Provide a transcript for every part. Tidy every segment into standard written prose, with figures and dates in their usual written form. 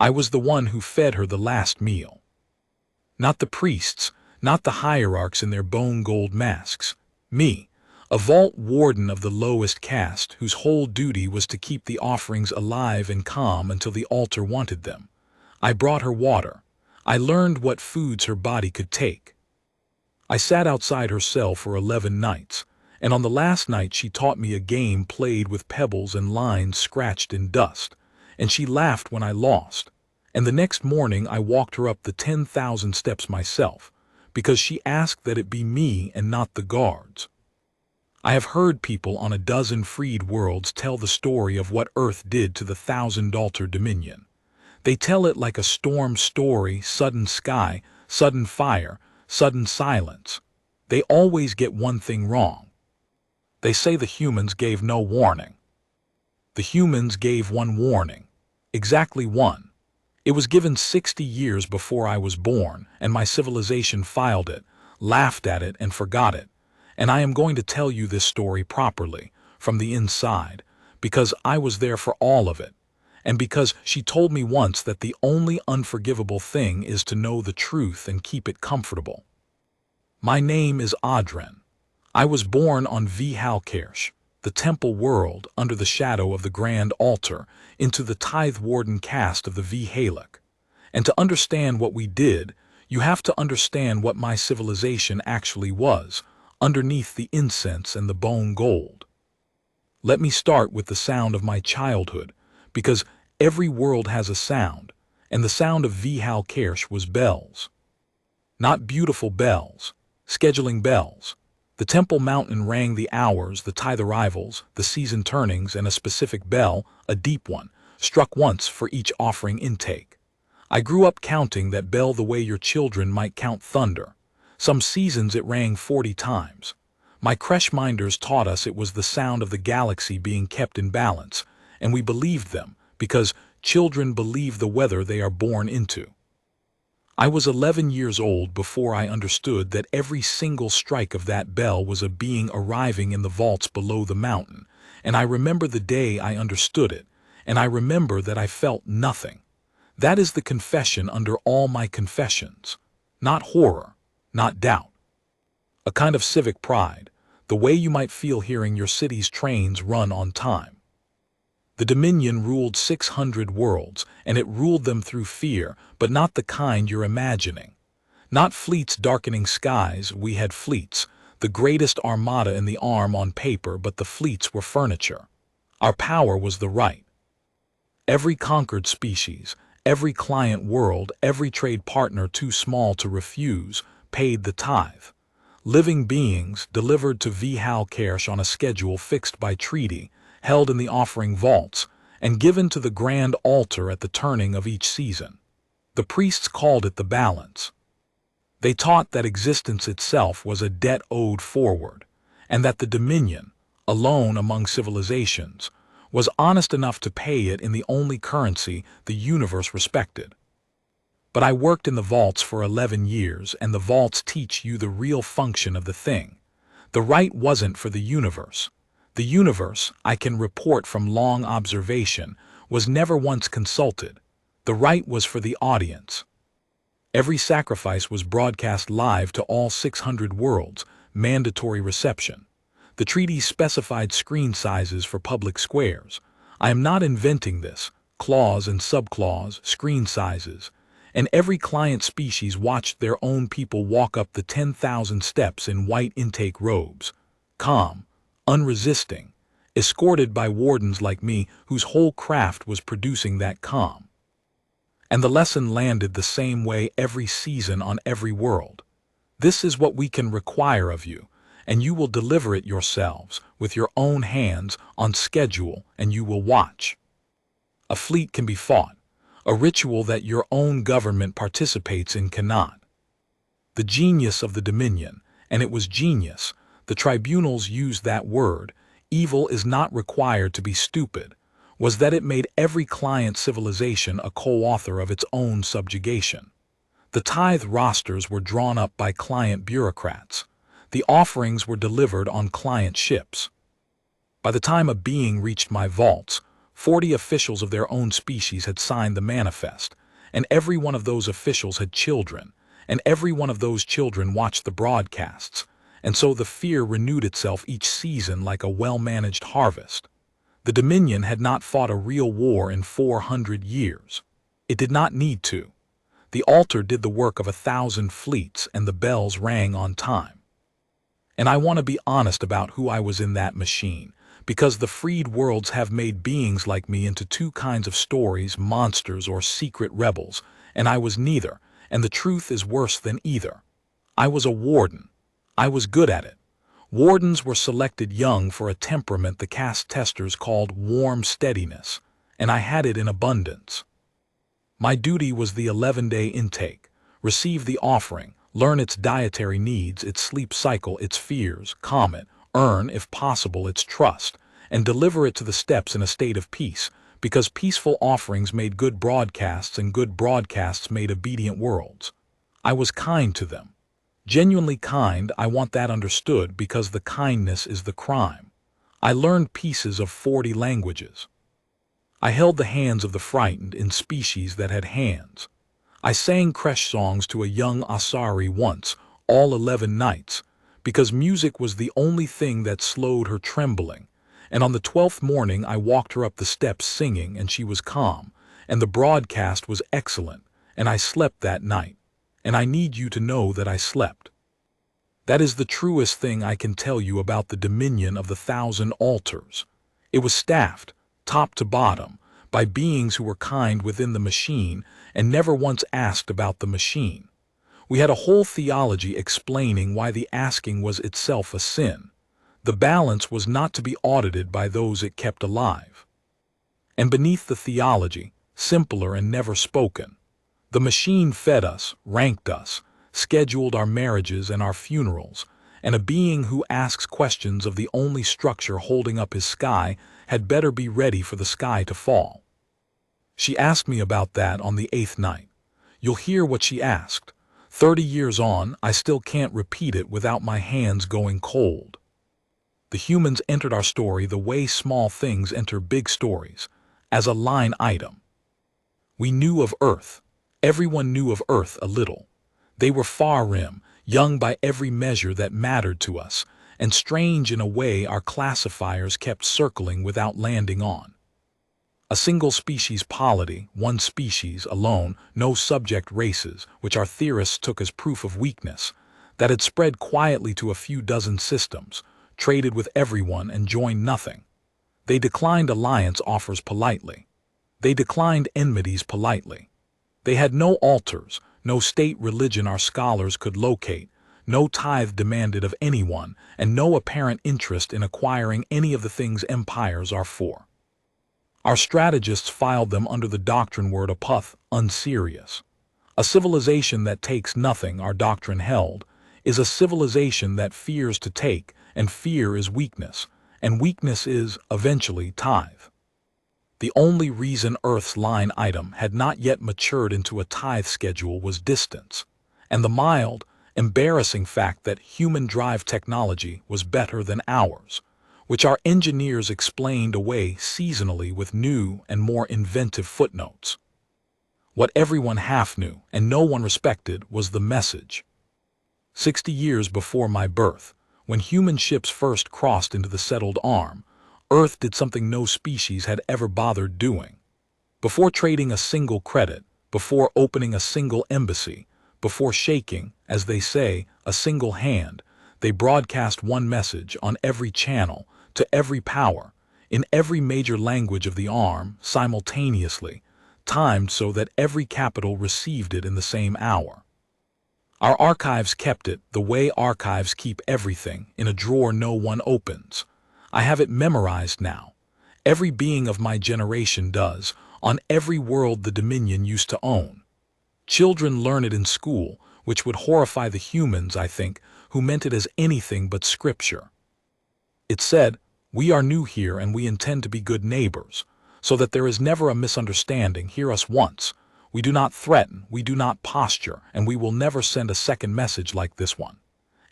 I was the one who fed her the last meal. Not the priests, not the hierarchs in their bone gold masks. Me, a vault warden of the lowest caste whose whole duty was to keep the offerings alive and calm until the altar wanted them. I brought her water. I learned what foods her body could take. I sat outside her cell for 11 nights, and on the last night she taught me a game played with pebbles and lines scratched in dust, and she laughed when I lost. And the next morning I walked her up the 10,000 steps myself, because she asked that it be me and not the guards. I have heard people on a dozen freed worlds tell the story of what Earth did to the thousand-altar dominion. They tell it like a storm story, sudden sky, sudden fire, sudden silence. They always get one thing wrong. They say the humans gave no warning. The humans gave one warning. Exactly one. It was given 60 years before I was born, and my civilization filed it, laughed at it, and forgot it. And I am going to tell you this story properly, from the inside, because I was there for all of it, and because she told me once that the only unforgivable thing is to know the truth and keep it comfortable. My name is Odrenn. I was born on HFY, the temple world under the shadow of the grand altar, into the tithe warden caste of the HFY. And to understand what we did, you have to understand what my civilization actually was, underneath the incense and the bone gold. Let me start with the sound of my childhood, because every world has a sound, and the sound of HFY was bells. Not beautiful bells, scheduling bells. The temple mountain rang the hours, the tithe arrivals, the season turnings, and a specific bell, a deep one, struck once for each offering intake. I grew up counting that bell the way your children might count thunder. Some seasons it rang 40 times. My creche minders taught us it was the sound of the galaxy being kept in balance, and we believed them, because children believe the weather they are born into. I was 11 years old before I understood that every single strike of that bell was a being arriving in the vaults below the mountain, and I remember the day I understood it, and I remember that I felt nothing. That is the confession under all my confessions. Not horror, not doubt. A kind of civic pride, the way you might feel hearing your city's trains run on time. The Dominion ruled 600 worlds, and it ruled them through fear, but not the kind you're imagining. Not fleets darkening skies, we had fleets, the greatest armada in the arm on paper, but the fleets were furniture. Our power was the right. Every conquered species, every client world, every trade partner too small to refuse, paid the tithe. Living beings delivered to HFY on a schedule fixed by treaty, held in the offering vaults, and given to the grand altar at the turning of each season. The priests called it the balance. They taught that existence itself was a debt owed forward, and that the Dominion, alone among civilizations, was honest enough to pay it in the only currency the universe respected. But I worked in the vaults for 11 years, and the vaults teach you the real function of the thing. The right wasn't for the universe. The universe, I can report from long observation, was never once consulted. The right was for the audience. Every sacrifice was broadcast live to all 600 worlds, mandatory reception. The treaties specified screen sizes for public squares. I am not inventing this. Clause and subclause, screen sizes. And every client species watched their own people walk up the 10,000 steps in white intake robes. Calm. Unresisting, escorted by wardens like me whose whole craft was producing that calm. And the lesson landed the same way every season on every world. This is what we can require of you, and you will deliver it yourselves, with your own hands, on schedule, and you will watch. A fleet can be fought. A ritual that your own government participates in cannot. The genius of the Dominion, and it was genius, the tribunals used that word, evil is not required to be stupid, was that it made every client civilization a co-author of its own subjugation. The tithe rosters were drawn up by client bureaucrats. The offerings were delivered on client ships. By the time a being reached my vaults, 40 officials of their own species had signed the manifest, and every one of those officials had children, and every one of those children watched the broadcasts, and so the fear renewed itself each season like a well-managed harvest. The Dominion had not fought a real war in 400 years. It did not need to. The altar did the work of 1,000 fleets, and the bells rang on time. And I want to be honest about who I was in that machine, because the freed worlds have made beings like me into two kinds of stories, monsters or secret rebels, and I was neither, and the truth is worse than either. I was a warden. I was good at it. Wardens were selected young for a temperament the caste testers called warm steadiness, and I had it in abundance. My duty was the 11-day intake, receive the offering, learn its dietary needs, its sleep cycle, its fears, calm it, earn, if possible, its trust, and deliver it to the steps in a state of peace, because peaceful offerings made good broadcasts and good broadcasts made obedient worlds. I was kind to them. Genuinely kind, I want that understood, because the kindness is the crime. I learned pieces of 40 languages. I held the hands of the frightened in species that had hands. I sang creche songs to a young Asari once, all 11 nights, because music was the only thing that slowed her trembling, and on the 12th morning I walked her up the steps singing, and she was calm, and the broadcast was excellent, and I slept that night, and I need you to know that I slept. That is the truest thing I can tell you about the dominion of the 1,000 altars. It was staffed, top to bottom, by beings who were kind within the machine and never once asked about the machine. We had a whole theology explaining why the asking was itself a sin. The balance was not to be audited by those it kept alive. And beneath the theology, simpler and never spoken, the machine fed us, ranked us, scheduled our marriages and our funerals, and a being who asks questions of the only structure holding up his sky had better be ready for the sky to fall. She asked me about that on the 8th night. You'll hear what she asked. 30 years on, I still can't repeat it without my hands going cold. The humans entered our story the way small things enter big stories, as a line item. We knew of Earth. Everyone knew of Earth a little. They were far rim, young by every measure that mattered to us, and strange in a way our classifiers kept circling without landing on. A single species polity, one species alone, no subject races, which our theorists took as proof of weakness, that had spread quietly to a few dozen systems, traded with everyone and joined nothing. They declined alliance offers politely. They declined enmities politely. They had no altars, no state religion our scholars could locate, no tithe demanded of anyone, and no apparent interest in acquiring any of the things empires are for. Our strategists filed them under the doctrine word aputh, unserious. A civilization that takes nothing, our doctrine held, is a civilization that fears to take, and fear is weakness, and weakness is, eventually, tithe. The only reason Earth's line item had not yet matured into a tithe schedule was distance, and the mild, embarrassing fact that human drive technology was better than ours, which our engineers explained away seasonally with new and more inventive footnotes. What everyone half knew and no one respected was the message. 60 years before my birth, when human ships first crossed into the settled arm, Earth did something no species had ever bothered doing. Before trading a single credit, before opening a single embassy, before shaking, as they say, a single hand, they broadcast one message on every channel, to every power, in every major language of the arm, simultaneously, timed so that every capital received it in the same hour. Our archives kept it the way archives keep everything, in a drawer no one opens. I have it memorized now. Every being of my generation does, on every world the Dominion used to own. Children learn it in school, which would horrify the humans, I think, who meant it as anything but scripture. It said, "We are new here and we intend to be good neighbors, so that there is never a misunderstanding. Hear us once. We do not threaten, we do not posture, and we will never send a second message like this one.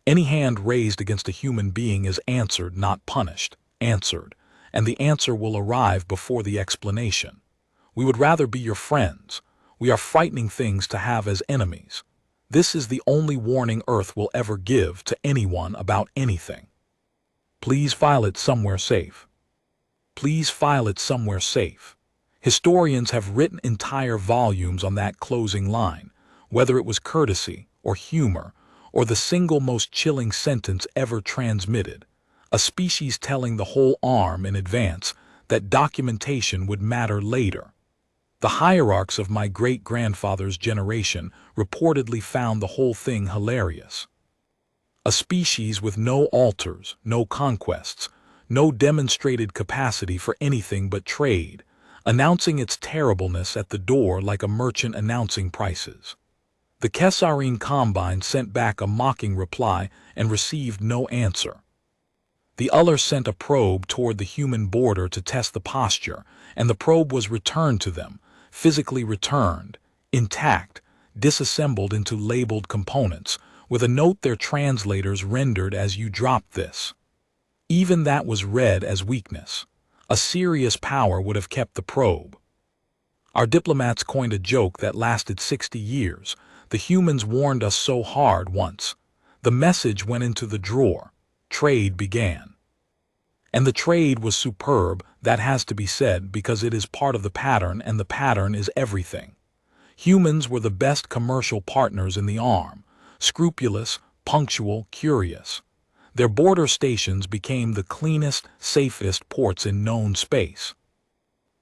Any hand raised against a human being is answered, not punished, answered, and the answer will arrive before the explanation. We would rather be your friends. We are frightening things to have as enemies. This is the only warning Earth will ever give to anyone about anything. Please file it somewhere safe. Please file it somewhere safe. Historians have written entire volumes on that closing line, whether it was courtesy or humor or the single most chilling sentence ever transmitted, a species telling the whole arm in advance that documentation would matter later. The hierarchs of my great-grandfather's generation reportedly found the whole thing hilarious. A species with no altars, no conquests, no demonstrated capacity for anything but trade, announcing its terribleness at the door like a merchant announcing prices. The Kesarine Combine sent back a mocking reply and received no answer. The Uller sent a probe toward the human border to test the posture, and the probe was returned to them, physically returned, intact, disassembled into labeled components, with a note their translators rendered as "You dropped this." Even that was read as weakness. A serious power would have kept the probe. Our diplomats coined a joke that lasted 60 years. The humans warned us so hard once. The message went into the drawer. Trade began. And the trade was superb, that has to be said, because it is part of the pattern, and the pattern is everything. Humans were the best commercial partners in the arm, scrupulous, punctual, curious. Their border stations became the cleanest, safest ports in known space.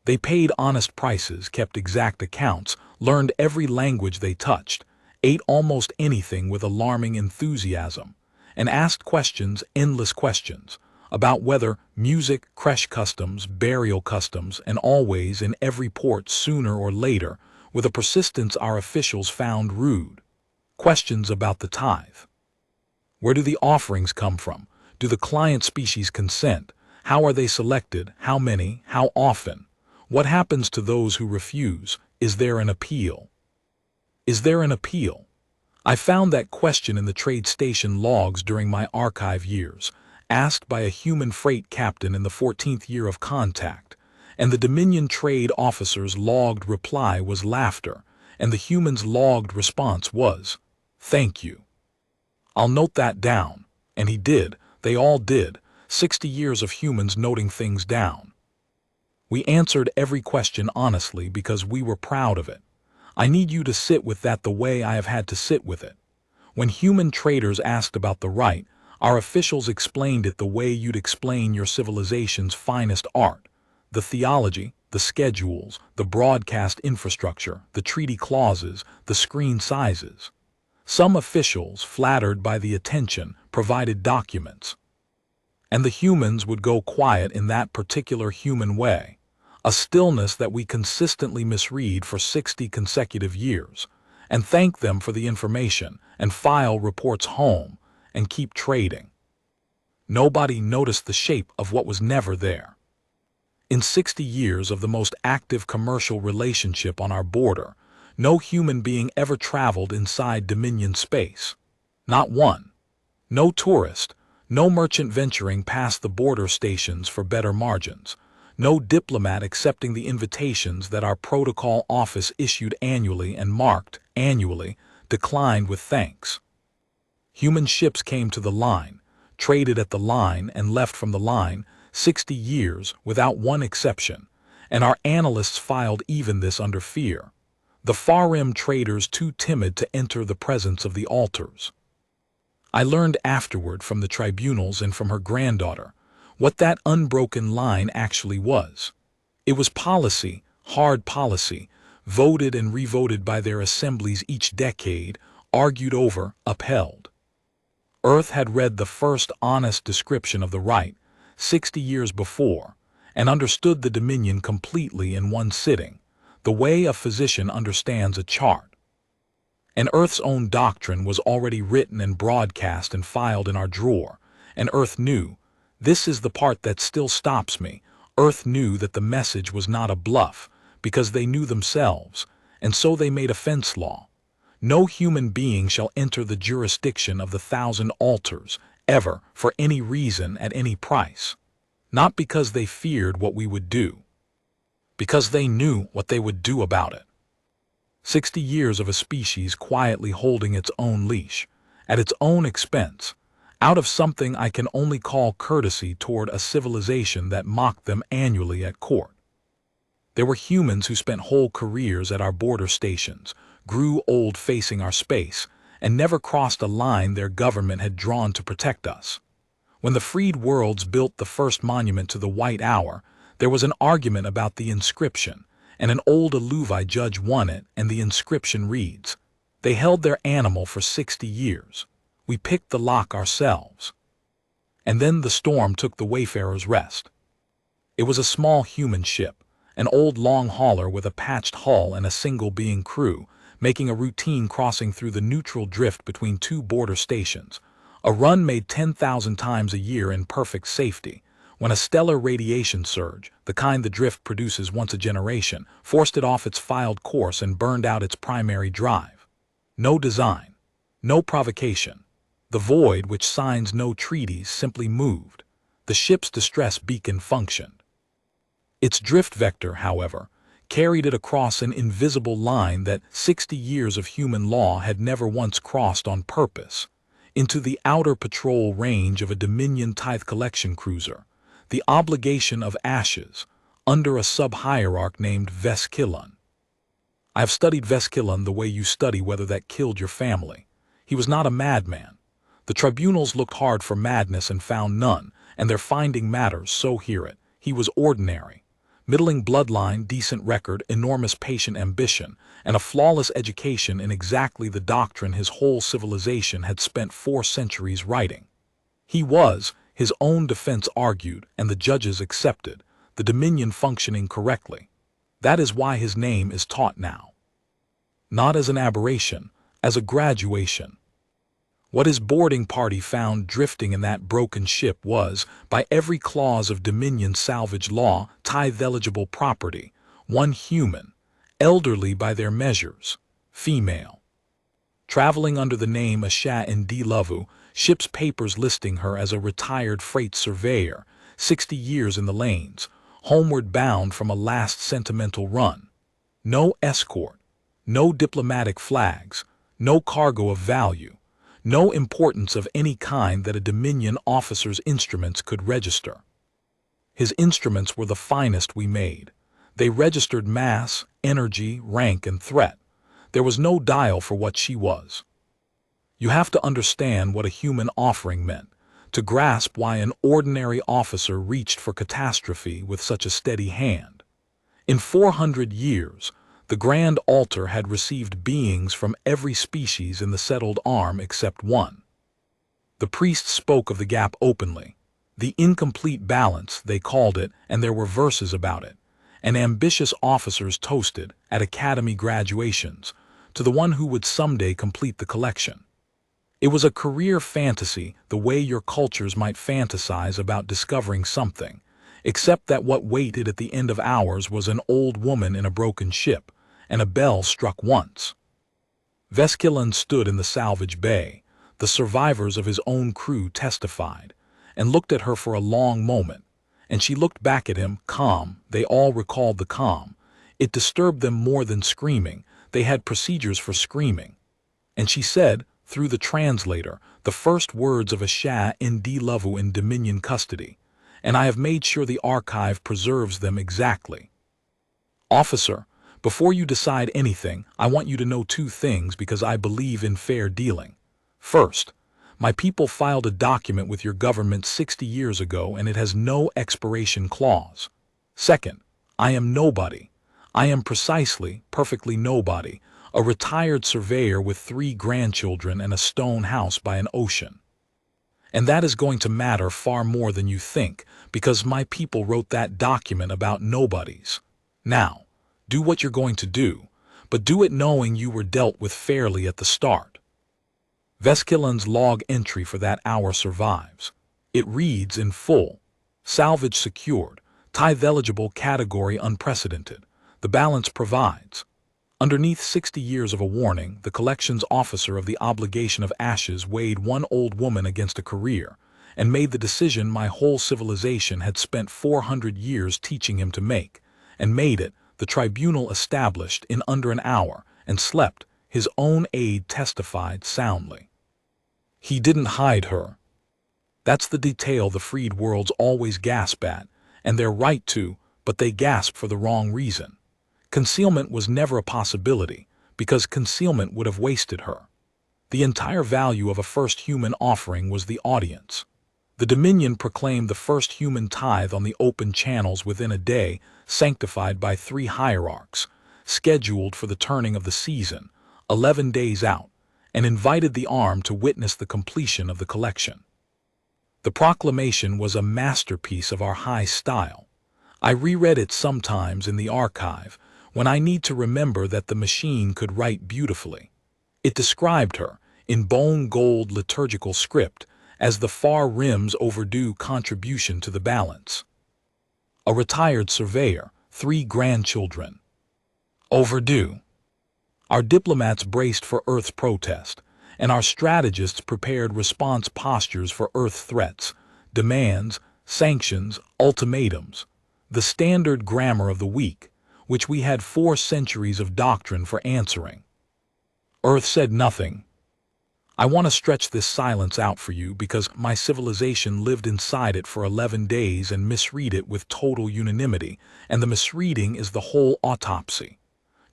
They paid honest prices, kept exact accounts, learned every language they touched, ate almost anything with alarming enthusiasm, and asked questions, endless questions, about weather, music, creche customs, burial customs, and always in every port sooner or later, with a persistence our officials found rude. Questions about the tithe. Where do the offerings come from? Do the client species consent? How are they selected? How many? How often? What happens to those who refuse? Is there an appeal? Is there an appeal? I found that question in the trade station logs during my archive years, asked by a human freight captain in the 14th year of contact, and the Dominion trade officer's logged reply was laughter, and the human's logged response was, "Thank you. I'll note that down." And he did. They all did. 60 years of humans noting things down. We answered every question honestly because we were proud of it. I need you to sit with that the way I have had to sit with it. When human traders asked about the right, our officials explained it the way you'd explain your civilization's finest art. The theology, the schedules, the broadcast infrastructure, the treaty clauses, the screen sizes. Some officials, flattered by the attention, provided documents. And the humans would go quiet in that particular human way, a stillness that we consistently misread for 60 consecutive years, and thank them for the information, and file reports home, and keep trading. Nobody noticed the shape of what was never there. In 60 years of the most active commercial relationship on our border, no human being ever traveled inside Dominion space. Not one. No tourist, no merchant venturing past the border stations for better margins, no diplomat accepting the invitations that our protocol office issued annually and marked, annually, declined with thanks. Human ships came to the line, traded at the line, and left from the line, 60 years without one exception, and our analysts filed even this under fear. The far-rim traders too timid to enter the presence of the altars. I learned afterward from the tribunals and from her granddaughter what that unbroken line actually was. It was policy, hard policy, voted and revoted by their assemblies each decade, argued over, upheld. Earth had read the first honest description of the right, 60 years before, and understood the Dominion completely in one sitting, the way a physician understands a chart. And Earth's own doctrine was already written and broadcast and filed in our drawer, and Earth knew, this is the part that still stops me, Earth knew that the message was not a bluff, because they knew themselves, and so they made a fence law. No human being shall enter the jurisdiction of the 1,000 altars, ever, for any reason, at any price. Not because they feared what we would do, because they knew what they would do about it. 60 years of a species quietly holding its own leash, at its own expense, out of something I can only call courtesy toward a civilization that mocked them annually at court. There were humans who spent whole careers at our border stations, grew old facing our space, and never crossed a line their government had drawn to protect us. When the freed worlds built the first monument to the White Hour, there was an argument about the inscription, and an old Aluvi judge won it, and the inscription reads, "They held their animal for 60 years. We picked the lock ourselves." And then the storm took the wayfarer's rest. It was a small human ship, an old long hauler with a patched hull and a single being crew, making a routine crossing through the neutral drift between two border stations, a run made 10,000 times a year in perfect safety, when a stellar radiation surge, the kind the drift produces once a generation, forced it off its filed course and burned out its primary drive. No design, no provocation. The void which signs no treaties simply moved. The ship's distress beacon functioned. Its drift vector, however, carried it across an invisible line that 60 years of human law had never once crossed on purpose, into the outer patrol range of a Dominion tithe collection cruiser, the obligation of ashes, under a sub-hierarch named Veskillan. I have studied Veskillan the way you study whether that killed your family. He was not a madman. The tribunals looked hard for madness and found none, and their finding matters, so hear it. He was ordinary. Middling bloodline, decent record, enormous patient ambition, and a flawless education in exactly the doctrine his whole civilization had spent 4 centuries writing. He was, his own defense argued, and the judges accepted, the Dominion functioning correctly. That is why his name is taught now. Not as an aberration, as a graduation. What his boarding party found drifting in that broken ship was, by every clause of Dominion salvage law, tithe-eligible property, one human, elderly by their measures, female. Traveling under the name Asha Ndlovu, ship's papers listing her as a retired freight surveyor, 60 years in the lanes, homeward bound from a last sentimental run. No escort, no diplomatic flags, no cargo of value, no importance of any kind that a Dominion officer's instruments could register. His instruments were the finest we made. They registered mass, energy, rank, and threat. There was no dial for what she was. You have to understand what a human offering meant, to grasp why an ordinary officer reached for catastrophe with such a steady hand. In 400 years, the grand altar had received beings from every species in the settled arm except one. The priests spoke of the gap openly. The incomplete balance, they called it, and there were verses about it. And ambitious officers toasted, at academy graduations, to the one who would someday complete the collection. It was a career fantasy, the way your cultures might fantasize about discovering something, except that what waited at the end of hours was an old woman in a broken ship, and a bell struck once. Veskillan stood in the salvage bay, the survivors of his own crew testified, and looked at her for a long moment, and she looked back at him, calm. They all recalled the calm. It disturbed them more than screaming. They had procedures for screaming. And she said, through the translator, the first words of Asha Ndlovu in Dominion custody, and I have made sure the archive preserves them exactly. "Officer, before you decide anything, I want you to know 2 things because I believe in fair dealing. First, my people filed a document with your government 60 years ago and it has no expiration clause. Second, I am nobody. I am precisely, perfectly nobody, a retired surveyor with 3 grandchildren and a stone house by an ocean. And that is going to matter far more than you think, because my people wrote that document about nobodies. Now, do what you're going to do, but do it knowing you were dealt with fairly at the start." Veskillan's log entry for that hour survives. It reads in full, "Salvage secured, tithe-eligible category unprecedented. The balance provides." Underneath 60 years of a warning, the collections officer of the obligation of ashes weighed one old woman against a career, and made the decision my whole civilization had spent 400 years teaching him to make, and made it, the tribunal established, in under an hour, and slept, his own aide testified, soundly. He didn't hide her. That's the detail the freed worlds always gasp at, and they're right to, but they gasp for the wrong reason. Concealment was never a possibility, because concealment would have wasted her. The entire value of a first human offering was the audience. The Dominion proclaimed the first human tithe on the open channels within a day, sanctified by 3 hierarchs, scheduled for the turning of the season, 11 days out, and invited the arm to witness the completion of the collection. The proclamation was a masterpiece of our high style. I reread it sometimes in the archive, when I need to remember that the machine could write beautifully. It described her, in bone gold liturgical script, as the far rim's overdue contribution to the balance. A retired surveyor, 3 grandchildren. Overdue. Our diplomats braced for Earth's protest, and our strategists prepared response postures for Earth threats, demands, sanctions, ultimatums, the standard grammar of the weak, which we had 4 centuries of doctrine for answering. Earth said nothing. I want to stretch this silence out for you because my civilization lived inside it for 11 days and misread it with total unanimity, and the misreading is the whole autopsy.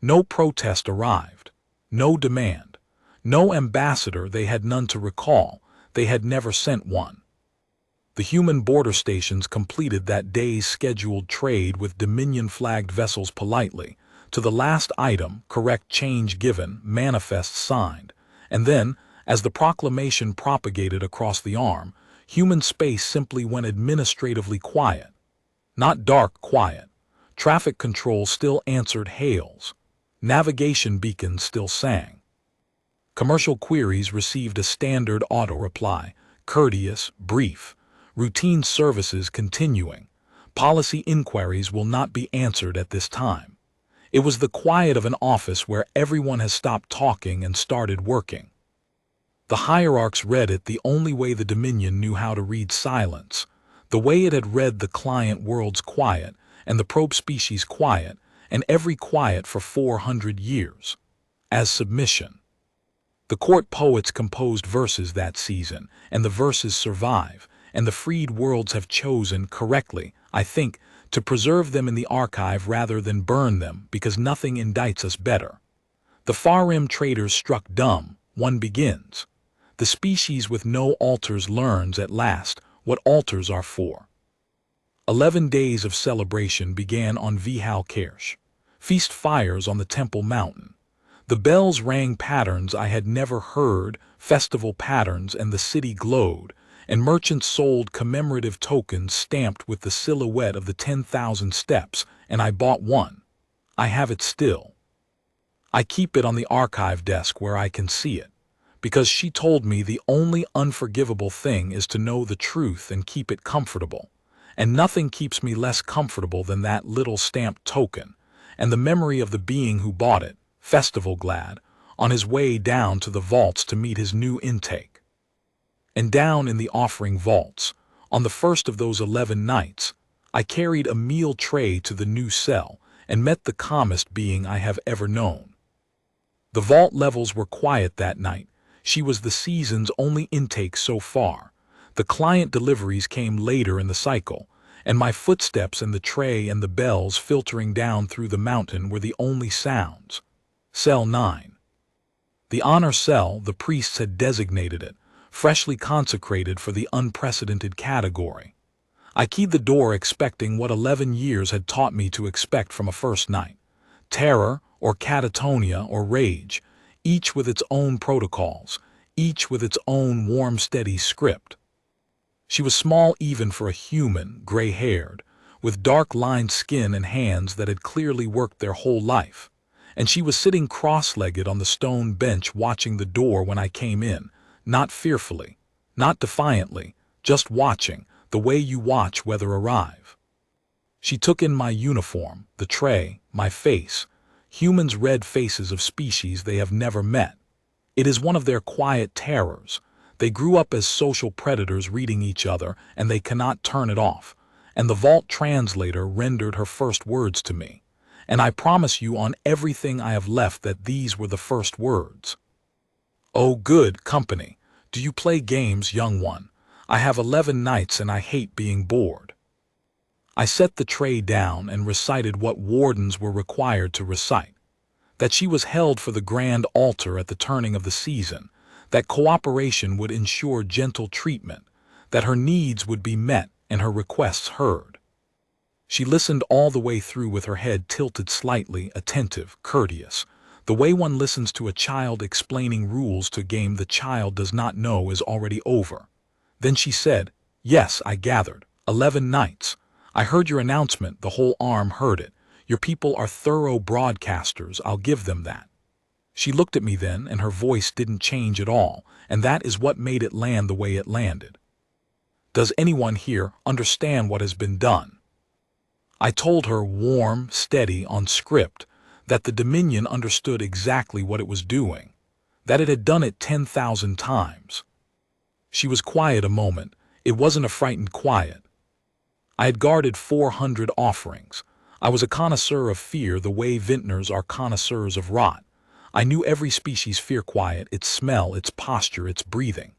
No protest arrived, no demand, no ambassador. They had none to recall, they had never sent one. The human border stations completed that day's scheduled trade with Dominion-flagged vessels politely, to the last item, correct change given, manifest signed, and then, as the proclamation propagated across the arm, human space simply went administratively quiet. Not dark quiet. Traffic control still answered hails. Navigation beacons still sang. Commercial queries received a standard auto-reply, courteous, brief. Routine services continuing. Policy inquiries will not be answered at this time. It was the quiet of an office where everyone has stopped talking and started working. The hierarchs read it the only way the Dominion knew how to read silence, the way it had read the client world's quiet and the probe species quiet and every quiet for 400 years, as submission. The court poets composed verses that season, and the verses survive, and the freed worlds have chosen, correctly, I think, to preserve them in the archive rather than burn them, because nothing indicts us better. The far rim traders struck dumb. One begins. The species with no altars learns at last what altars are for. 11 days of celebration began on Vihal-Kersh. Feast fires on the Temple Mountain. The bells rang patterns I had never heard, festival patterns, and the city glowed, and merchants sold commemorative tokens stamped with the silhouette of the 10,000 steps, and I bought one. I have it still. I keep it on the archive desk where I can see it, because she told me the only unforgivable thing is to know the truth and keep it comfortable, and nothing keeps me less comfortable than that little stamped token, and the memory of the being who bought it, festival glad, on his way down to the vaults to meet his new intake. And down in the offering vaults, on the first of those 11 nights, I carried a meal tray to the new cell and met the calmest being I have ever known. The vault levels were quiet that night. She was the season's only intake so far. The client deliveries came later in the cycle, and my footsteps and the tray and the bells filtering down through the mountain were the only sounds. Cell 9. The honor cell, the priests had designated it, freshly consecrated for the unprecedented category. I keyed the door expecting what 11 years had taught me to expect from a first night. Terror, or catatonia, or rage, each with its own protocols, each with its own warm, steady script. She was small even for a human, gray-haired, with dark-lined skin and hands that had clearly worked their whole life, and she was sitting cross-legged on the stone bench watching the door when I came in, not fearfully, not defiantly, just watching, the way you watch weather arrive. She took in my uniform, the tray, my face, humans' red faces of species they have never met. It is one of their quiet terrors, They grew up as social predators reading each other, and they cannot turn it off. And the vault translator rendered her first words to me. And I promise you on everything I have left that these were the first words. Oh, good company. Do you play games, young one? I have 11 nights and I hate being bored. I set the tray down and recited what wardens were required to recite. That she was held for the grand altar at the turning of the season, that cooperation would ensure gentle treatment, that her needs would be met and her requests heard. She listened all the way through with her head tilted slightly, attentive, courteous, the way one listens to a child explaining rules to a game the child does not know is already over. Then she said, "Yes, I gathered. 11 nights. I heard your announcement, the whole arm heard it. Your people are thorough broadcasters, I'll give them that." She looked at me then, and her voice didn't change at all, and that is what made it land the way it landed. Does anyone here understand what has been done? I told her, warm, steady, on script, that the Dominion understood exactly what it was doing, that it had done it 10,000 times. She was quiet a moment. It wasn't a frightened quiet. I had guarded 400 offerings. I was a connoisseur of fear the way vintners are connoisseurs of rot. I knew every species' fear quiet, its smell, its posture, its breathing.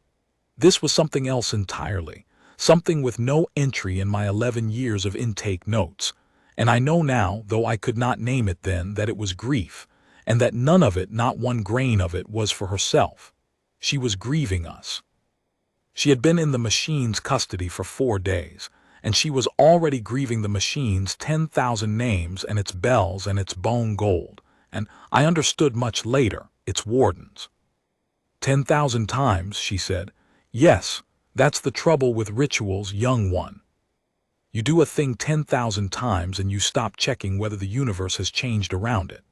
This was something else entirely, something with no entry in my 11 years of intake notes. And I know now, though I could not name it then, that it was grief, and that none of it, not one grain of it, was for herself. She was grieving us. She had been in the machine's custody for 4 days, and she was already grieving the machine's 10,000 names and its bells and its bone gold, and I understood much later, its wardens. 10,000 times, she said. Yes, that's the trouble with rituals, young one. You do a thing 10,000 times and you stop checking whether the universe has changed around it.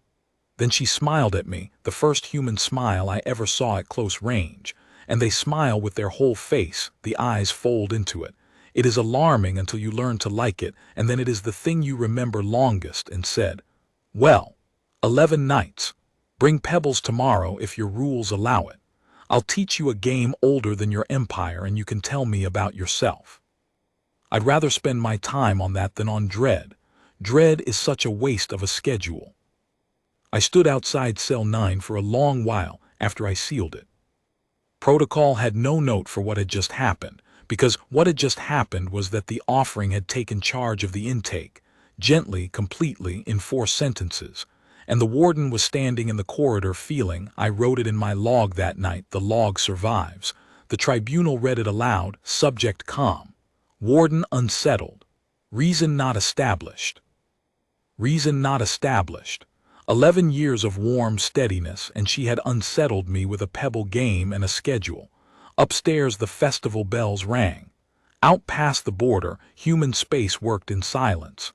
Then she smiled at me, the first human smile I ever saw at close range, and they smile with their whole face, the eyes fold into it. It is alarming until you learn to like it, and then it is the thing you remember longest, and said, "Well, 11 nights. Bring pebbles tomorrow if your rules allow it. I'll teach you a game older than your empire and you can tell me about yourself." I'd rather spend my time on that than on dread. Dread is such a waste of a schedule. I stood outside cell 9 for a long while after I sealed it. Protocol had no note for what had just happened, because what had just happened was that the offering had taken charge of the intake, gently, completely, in 4 sentences, and the warden was standing in the corridor feeling, I wrote it in my log that night, the log survives. The tribunal read it aloud, subject calm. Warden unsettled. Reason not established. Reason not established. 11 years of warm steadiness, and she had unsettled me with a pebble game and a schedule. Upstairs the festival bells rang. Out past the border, human space worked in silence.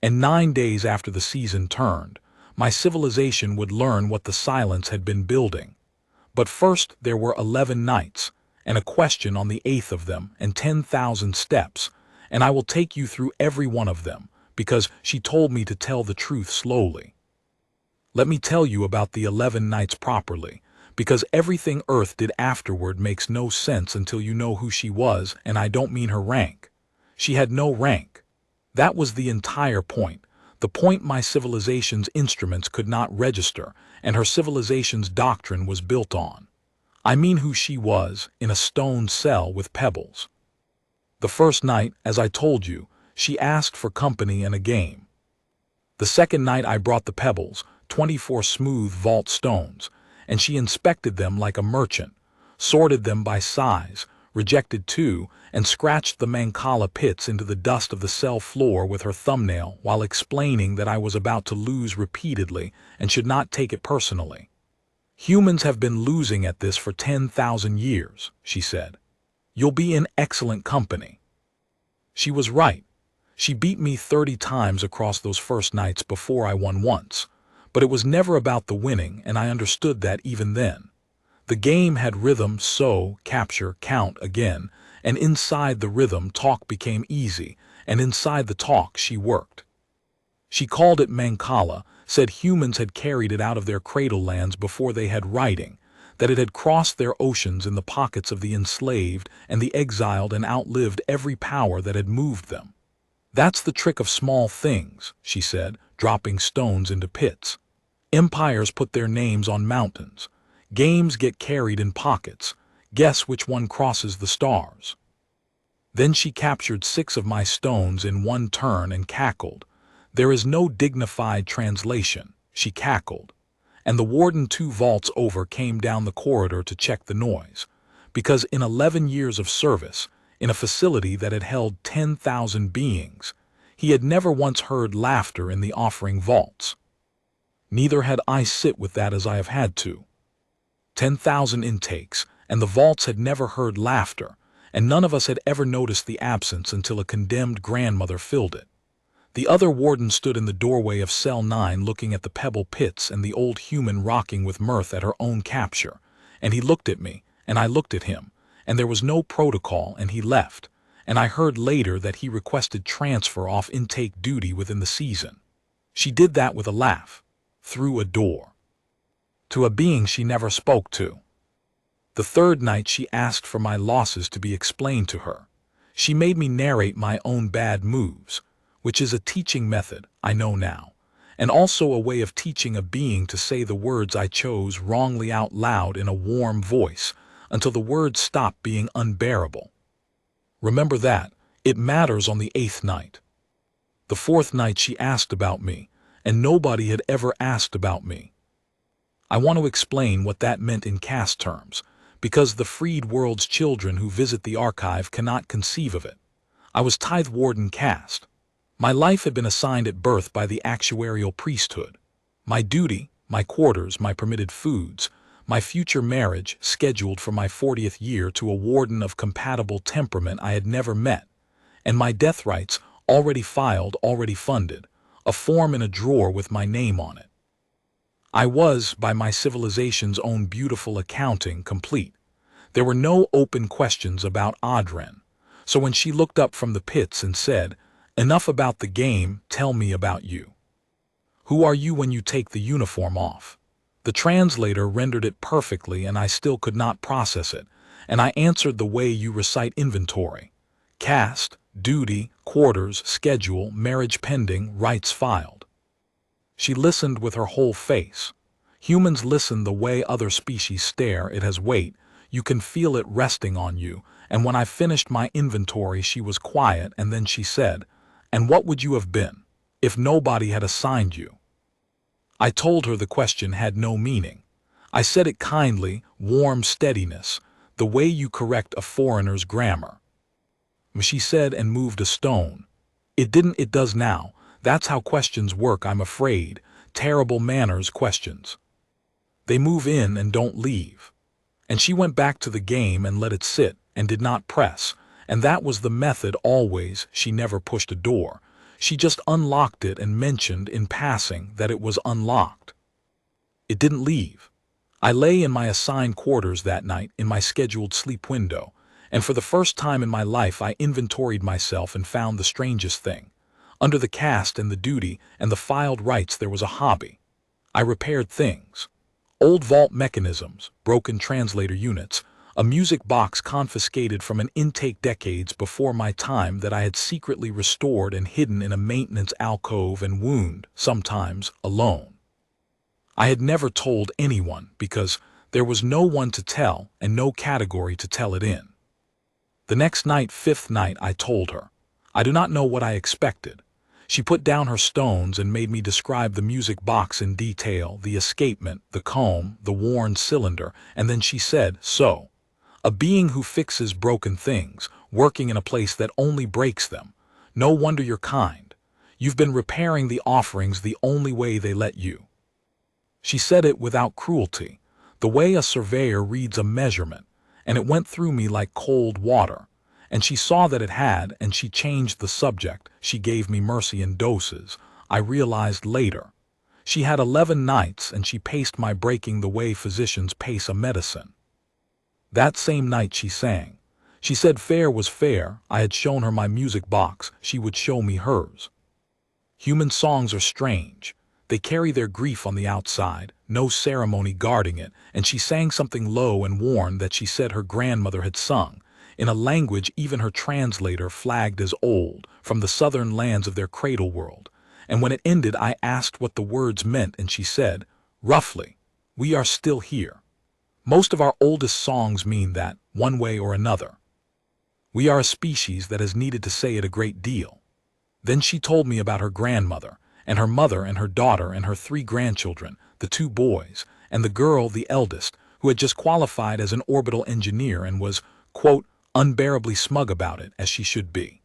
And 9 days after the season turned, my civilization would learn what the silence had been building. But first there were 11 nights, and a question on the 8th of them, and 10,000 steps, and I will take you through every one of them, because she told me to tell the truth slowly. Let me tell you about the 11 nights properly, because everything Earth did afterward makes no sense until you know who she was, and I don't mean her rank. She had no rank. That was the entire point, the point my civilization's instruments could not register, and her civilization's doctrine was built on. I mean who she was, in a stone cell with pebbles. The first night, as I told you, she asked for company and a game. The second night I brought the pebbles, 24 smooth vault stones, and she inspected them like a merchant, sorted them by size, rejected 2, and scratched the mancala pits into the dust of the cell floor with her thumbnail while explaining that I was about to lose repeatedly and should not take it personally. Humans have been losing at this for 10,000 years, she said. You'll be in excellent company. She was right. She beat me 30 times across those first nights before I won once, but it was never about the winning, and I understood that even then. The game had rhythm, so, capture, count again, and inside the rhythm talk became easy, and inside the talk she worked. She called it mancala, said humans had carried it out of their cradle lands before they had writing, that it had crossed their oceans in the pockets of the enslaved and the exiled and outlived every power that had moved them. That's the trick of small things, she said, dropping stones into pits. Empires put their names on mountains. Games get carried in pockets. Guess which one crosses the stars? Then she captured 6 of my stones in one turn and cackled. There is no dignified translation, she cackled. And the warden 2 vaults over came down the corridor to check the noise, because in 11 years of service, in a facility that had held 10,000 beings, he had never once heard laughter in the offering vaults. Neither had I sit with that as I have had to. 10,000 intakes, and the vaults had never heard laughter, and none of us had ever noticed the absence until a condemned grandmother filled it. The other warden stood in the doorway of cell 9 looking at the pebble pits and the old human rocking with mirth at her own capture, and he looked at me, and I looked at him, and there was no protocol, and he left, and I heard later that he requested transfer off intake duty within the season. She did that with a laugh, through a door, to a being she never spoke to. The 3rd night she asked for my losses to be explained to her. She made me narrate my own bad moves, which is a teaching method, I know now, and also a way of teaching a being to say the words I chose wrongly out loud in a warm voice until the words stop being unbearable. Remember that, it matters on the 8th night. The 4th night she asked about me, and nobody had ever asked about me. I want to explain what that meant in caste terms, because the freed world's children who visit the archive cannot conceive of it. I was tithe warden caste. My life had been assigned at birth by the actuarial priesthood. My duty, my quarters, my permitted foods, my future marriage scheduled for my 40th year to a warden of compatible temperament I had never met, and my death rights already filed, already funded, a form in a drawer with my name on it. I was, by my civilization's own beautiful accounting, complete. There were no open questions about Odrenn, so when she looked up from the pits and said, "Enough about the game, tell me about you. Who are you when you take the uniform off?" The translator rendered it perfectly and I still could not process it, and I answered the way you recite inventory. Caste, duty, quarters, schedule, marriage pending, rights filed. She listened with her whole face. Humans listen the way other species stare. It has weight. You can feel it resting on you, and when I finished my inventory she was quiet, and then she said, "And what would you have been, if nobody had assigned you?" I told her the question had no meaning. I said it kindly, warm steadiness, the way you correct a foreigner's grammar. She said and moved a stone. It didn't, it does now. That's how questions work, I'm afraid. Terrible manners questions. They move in and don't leave. And she went back to the game and let it sit and did not press, and that was the method always. She never pushed a door. She just unlocked it and mentioned in passing that it was unlocked. It didn't leave. I lay in my assigned quarters that night in my scheduled sleep window, and for the first time in my life I inventoried myself and found the strangest thing. Under the caste and the duty and the filed rights there was a hobby. I repaired things. Old vault mechanisms, broken translator units, a music box confiscated from an intake decades before my time that I had secretly restored and hidden in a maintenance alcove and wound, sometimes alone. I had never told anyone because there was no one to tell and no category to tell it in. The next night, 5th night, I told her. I do not know what I expected. She put down her stones and made me describe the music box in detail, the escapement, the comb, the worn cylinder, and then she said, "So, a being who fixes broken things, working in a place that only breaks them. No wonder you're kind. You've been repairing the offerings the only way they let you." She said it without cruelty, the way a surveyor reads a measurement, and it went through me like cold water. And she saw that it had, and she changed the subject. She gave me mercy in doses, I realized later. She had 11 nights, and she paced my breaking the way physicians pace a medicine. That same night she sang. She said fair was fair. I had shown her my music box. She would show me hers. Human songs are strange. They carry their grief on the outside, no ceremony guarding it, and she sang something low and worn that she said her grandmother had sung, in a language even her translator flagged as old, from the southern lands of their cradle world. And when it ended, I asked what the words meant, and she said, roughly, "We are still here." Most of our oldest songs mean that, one way or another. We are a species that has needed to say it a great deal. Then she told me about her grandmother, and her mother and her daughter and her 3 grandchildren, the 2 boys, and the girl, the eldest, who had just qualified as an orbital engineer and was, quote, unbearably smug about it, as she should be.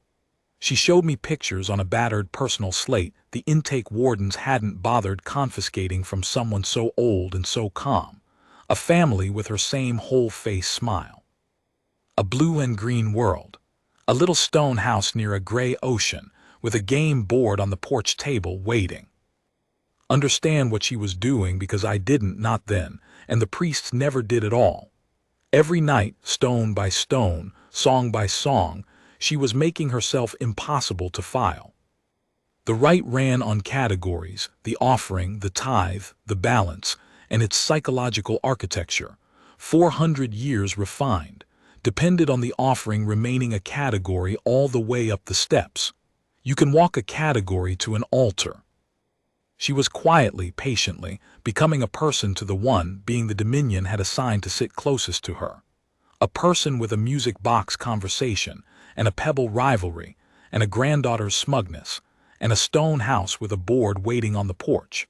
She showed me pictures on a battered personal slate the intake wardens hadn't bothered confiscating from someone so old and so calm, a family with her same whole-face smile. A blue and green world, a little stone house near a gray ocean, with a game board on the porch table waiting. Understand what she was doing because I didn't, not then, and the priests never did at all. Every night, stone by stone, song by song, she was making herself impossible to file. The rite ran on categories, the offering, the tithe, the balance, and its psychological architecture, 400 years refined, depended on the offering remaining a category all the way up the steps. You can walk a category to an altar. She was quietly, patiently, becoming a person to the one being the dominion had assigned to sit closest to her. A person with a music box conversation, and a pebble rivalry, and a granddaughter's smugness, and a stone house with a board waiting on the porch.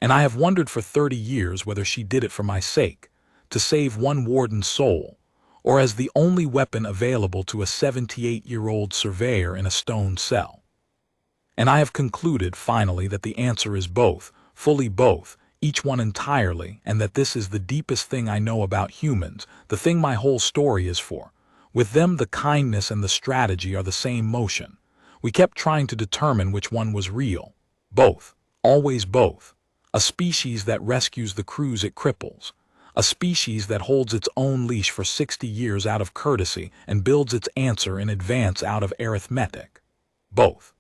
And I have wondered for 30 years whether she did it for my sake, to save one warden's soul, or as the only weapon available to a 78-year-old surveyor in a stone cell. And I have concluded, finally, that the answer is both, fully both, each one entirely, and that this is the deepest thing I know about humans, the thing my whole story is for. With them, the kindness and the strategy are the same motion. We kept trying to determine which one was real. Both, always both. A species that rescues the crews it cripples. A species that holds its own leash for 60 years out of courtesy and builds its answer in advance out of arithmetic. Both.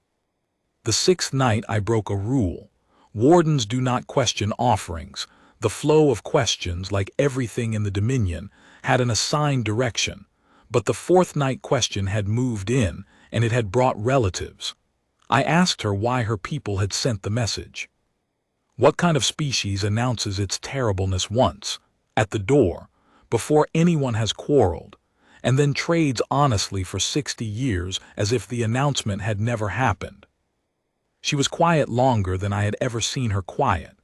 The 6th night I broke a rule. Wardens do not question offerings. The flow of questions, like everything in the Dominion, had an assigned direction. But the 4th night question had moved in, and it had brought relatives. I asked her why her people had sent the message. What kind of species announces its terribleness once, at the door, before anyone has quarreled, and then trades honestly for 60 years as if the announcement had never happened? She was quiet longer than I had ever seen her quiet.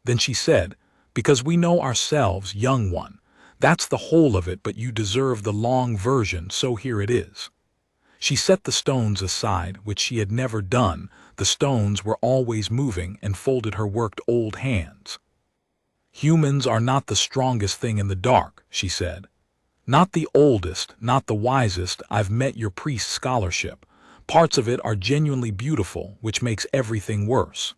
Then she said, "Because we know ourselves, young one. That's the whole of it, but you deserve the long version, so here it is." She set the stones aside, which she had never done. The stones were always moving, and folded her worked old hands. "Humans are not the strongest thing in the dark," she said. "Not the oldest, not the wisest. I've met your priest scholarship. Parts of it are genuinely beautiful, which makes everything worse.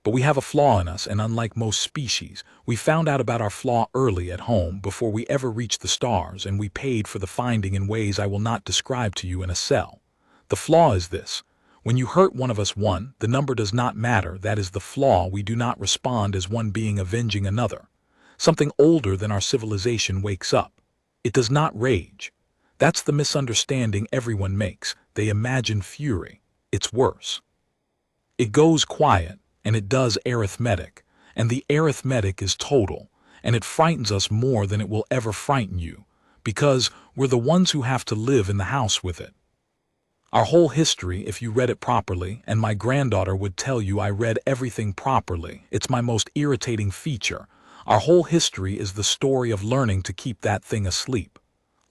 But we have a flaw in us, and unlike most species, we found out about our flaw early at home before we ever reached the stars, and we paid for the finding in ways I will not describe to you in a cell. The flaw is this. When you hurt one of us the number does not matter. That is the flaw. We do not respond as one being avenging another. Something older than our civilization wakes up. It does not rage. That's the misunderstanding everyone makes. They imagine fury. It's worse. It goes quiet, and it does arithmetic, and the arithmetic is total, and it frightens us more than it will ever frighten you, because we're the ones who have to live in the house with it. Our whole history, if you read it properly, and my granddaughter would tell you I read everything properly, it's my most irritating feature. Our whole history is the story of learning to keep that thing asleep.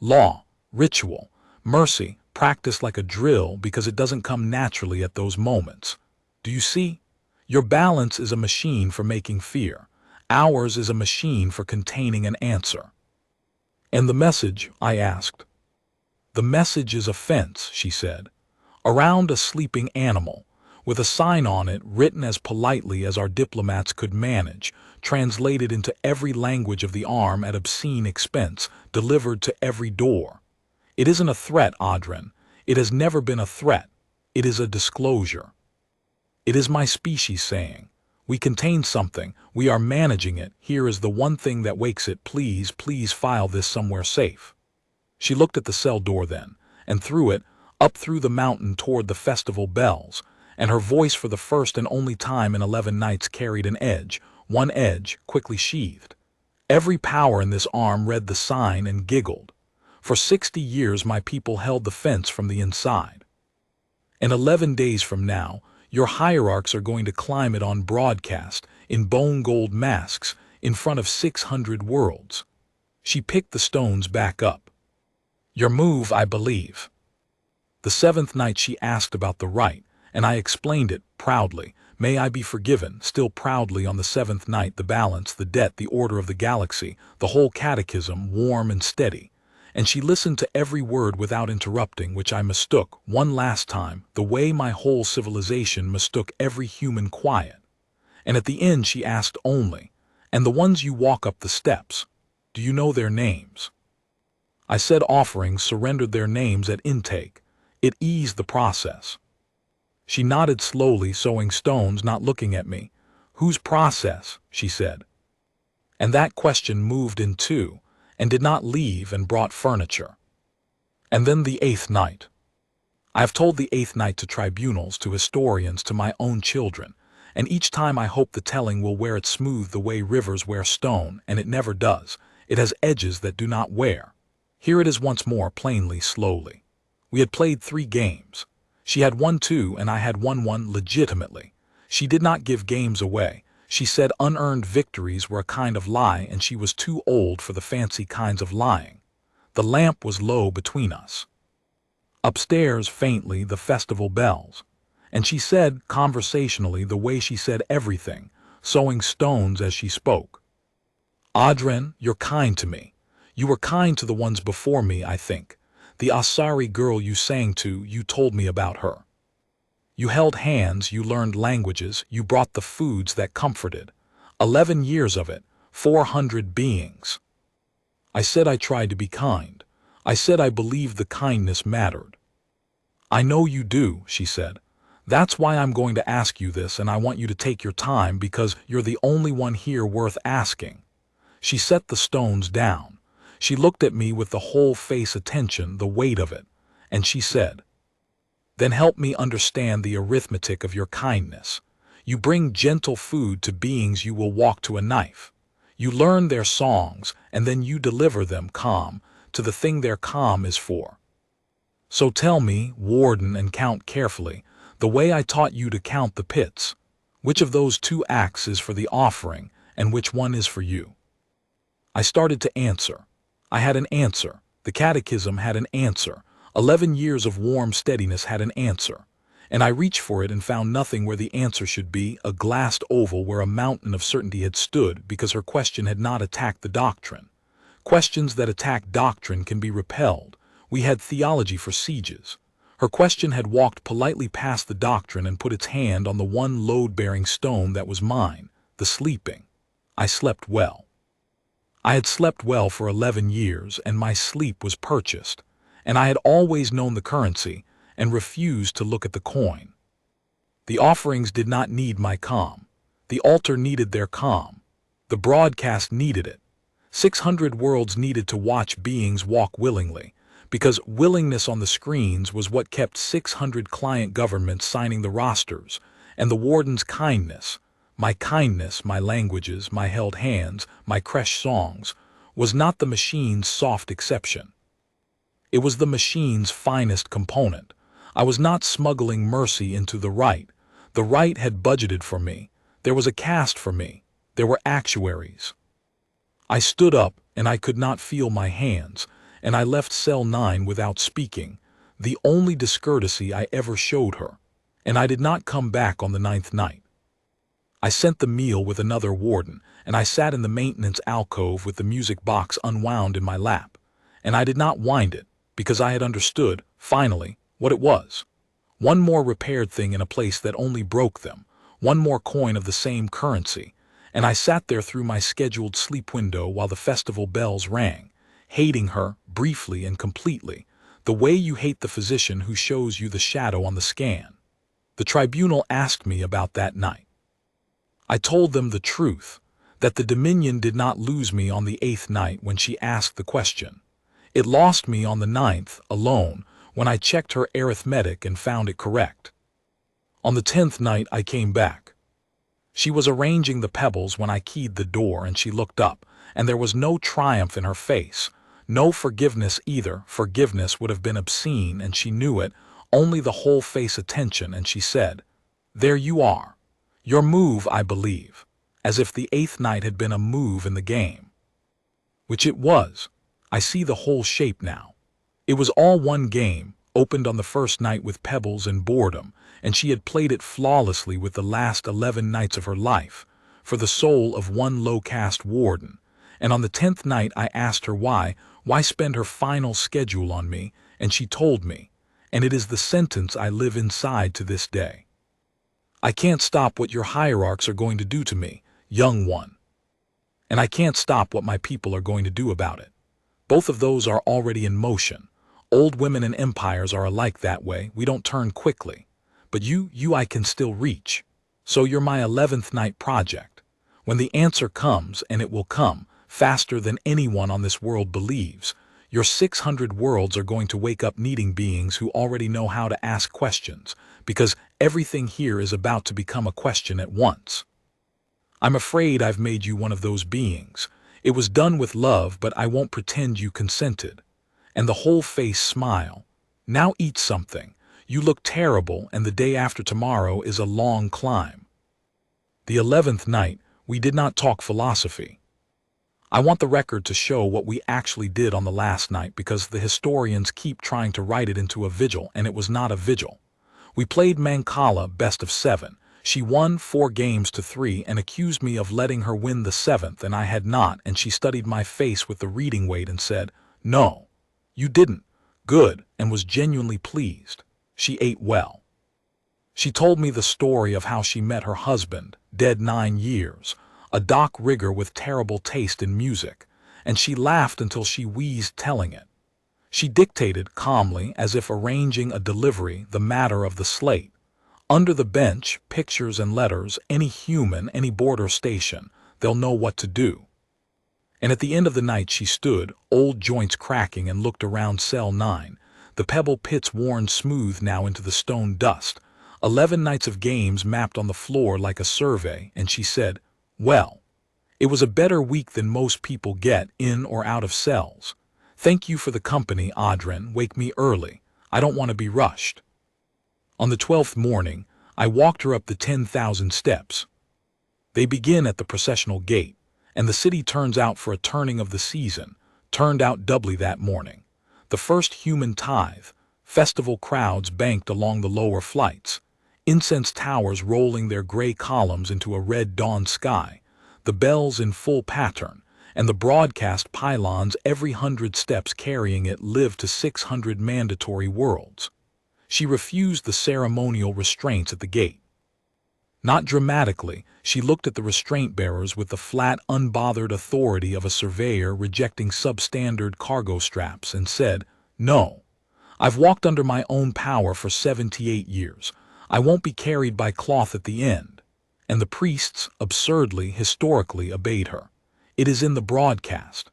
Law, ritual, mercy, practiced like a drill because it doesn't come naturally at those moments. Do you see? Your balance is a machine for making fear. Ours is a machine for containing an answer. "And the message?" I asked. "The message is a fence," she said, "around a sleeping animal, with a sign on it written as politely as our diplomats could manage, translated into every language of the arm at obscene expense, delivered to every door. It isn't a threat, Odrenn. It has never been a threat. It is a disclosure. It is my species saying, We contain something. We are managing it. Here is the one thing that wakes it. Please, please file this somewhere safe." She looked at the cell door then, and through it, up through the mountain toward the festival bells, and her voice for the first and only time in 11 nights carried an edge, one edge, quickly sheathed. Every power in this arm read the sign and giggled. For 60 years my people held the fence from the inside. And 11 days from now, your hierarchs are going to climb it on broadcast, in bone gold masks, in front of 600 worlds. She picked the stones back up. "Your move, I believe." The 7th night she asked about the right, and I explained it, proudly. May I be forgiven, still proudly on the 7th night, the balance, the debt, the order of the galaxy, the whole catechism, warm and steady. And she listened to every word without interrupting, which I mistook, one last time, the way my whole civilization mistook every human quiet. And at the end she asked only, "And the ones you walk up the steps, do you know their names?" I said offerings surrendered their names at intake. It eased the process. She nodded slowly, sewing stones, not looking at me. "Whose process?" she said. And that question moved in two, and did not leave, and brought furniture. And then the 8th night. I have told the 8th night to tribunals, to historians, to my own children, and each time I hope the telling will wear it smooth the way rivers wear stone, and it never does. It has edges that do not wear. Here it is once more, plainly, slowly. We had played 3 games. She had won 2, and I had won 1 legitimately. She did not give games away. She said unearned victories were a kind of lie, and she was too old for the fancy kinds of lying. The lamp was low between us. Upstairs, faintly, the festival bells. And she said, conversationally, the way she said everything, sewing stones as she spoke, "Odrenn, you're kind to me. You were kind to the ones before me, I think. The Asari girl you sang to, you told me about her. You held hands, you learned languages, you brought the foods that comforted. 11 years of it, 400 beings." I said I tried to be kind. I said I believed the kindness mattered. "I know you do," she said. "That's why I'm going to ask you this, and I want you to take your time, because you're the only one here worth asking." She set the stones down. She looked at me with the whole face attention, the weight of it, and she said, "Then help me understand the arithmetic of your kindness. You bring gentle food to beings you will walk to a knife. You learn their songs, and then you deliver them calm to the thing their calm is for. So tell me, warden, and count carefully, the way I taught you to count the pits. Which of those 2 acts is for the offering, and which one is for you?" I started to answer. I had an answer. The catechism had an answer. 11 years of warm steadiness had an answer. And I reached for it and found nothing where the answer should be, a glassed oval where a mountain of certainty had stood, because her question had not attacked the doctrine. Questions that attack doctrine can be repelled. We had theology for sieges. Her question had walked politely past the doctrine and put its hand on the one load-bearing stone that was mine, the sleeping. I slept well. I had slept well for 11 years, and my sleep was purchased, and I had always known the currency, and refused to look at the coin. The offerings did not need my calm. The altar needed their calm. The broadcast needed it. 600 worlds needed to watch beings walk willingly, because willingness on the screens was what kept 600 client governments signing the rosters, and the warden's kindness, my languages, my held hands, my creche songs, was not the machine's soft exception. It was the machine's finest component. I was not smuggling mercy into the right. The right had budgeted for me. There was a caste for me. There were actuaries. I stood up, and I could not feel my hands, and I left cell 9 without speaking, the only discourtesy I ever showed her, and I did not come back on the 9th night. I sent the meal with another warden, and I sat in the maintenance alcove with the music box unwound in my lap, and I did not wind it, because I had understood, finally, what it was. One more repaired thing in a place that only broke them, one more coin of the same currency, and I sat there through my scheduled sleep window while the festival bells rang, hating her, briefly and completely, the way you hate the physician who shows you the shadow on the scan. The tribunal asked me about that night. I told them the truth, that the Dominion did not lose me on the 8th night when she asked the question. It lost me on the 9th, alone, when I checked her arithmetic and found it correct. On the 10th night I came back. She was arranging the pebbles when I keyed the door, and she looked up, and there was no triumph in her face, no forgiveness either. Forgiveness would have been obscene, and she knew it, only the whole face attention, and she said, "There you are. Your move, I believe," as if the 8th night had been a move in the game. Which it was. I see the whole shape now. It was all one game, opened on the first night with pebbles and boredom, and she had played it flawlessly with the last 11 nights of her life, for the soul of one low-caste warden. And on the 10th night I asked her why spend her final schedule on me, and she told me, and it is the sentence I live inside to this day. I can't stop what your hierarchs are going to do to me, young one. And I can't stop what my people are going to do about it. Both of those are already in motion. Old women and empires are alike that way. We don't turn quickly. But you I can still reach. So you're my 11th night project. When the answer comes, and it will come, faster than anyone on this world believes, your 600 worlds are going to wake up needing beings who already know how to ask questions, because everything here is about to become a question at once. I'm afraid I've made you one of those beings. It was done with love, but I won't pretend you consented. And the whole face smile. Now eat something. You look terrible, and the day after tomorrow is a long climb. The 11th night, we did not talk philosophy. I want the record to show what we actually did on the last night, because the historians keep trying to write it into a vigil, and it was not a vigil. We played Mancala best of 7. She won 4 games to 3 and accused me of letting her win the 7th, and I had not, and she studied my face with the reading weight and said, "No, you didn't." Good, and was genuinely pleased. She ate well. She told me the story of how she met her husband, dead 9 years, a dock rigger with terrible taste in music, and she laughed until she wheezed telling it. She dictated calmly, as if arranging a delivery, the matter of the slate. Under the bench, pictures and letters, any human, any border station, they'll know what to do. And at the end of the night she stood, old joints cracking, and looked around cell 9, the pebble pits worn smooth now into the stone dust, 11 nights of games mapped on the floor like a survey, and she said, "Well, it was a better week than most people get in or out of cells. Thank you for the company, Odrenn. Wake me early. I don't want to be rushed." On the 12th morning, I walked her up the 10,000 steps. They begin at the processional gate, and the city turns out for a turning of the season, turned out doubly that morning. The first human tithe, festival crowds banked along the lower flights, incense towers rolling their gray columns into a red dawn sky, the bells in full pattern, and the broadcast pylons every 100 steps carrying it live to 600 mandatory worlds. She refused the ceremonial restraints at the gate. Not dramatically, she looked at the restraint bearers with the flat, unbothered authority of a surveyor rejecting substandard cargo straps and said, "No, I've walked under my own power for 78 years. I won't be carried by cloth at the end." And the priests, absurdly, historically, obeyed her. It is in the broadcast.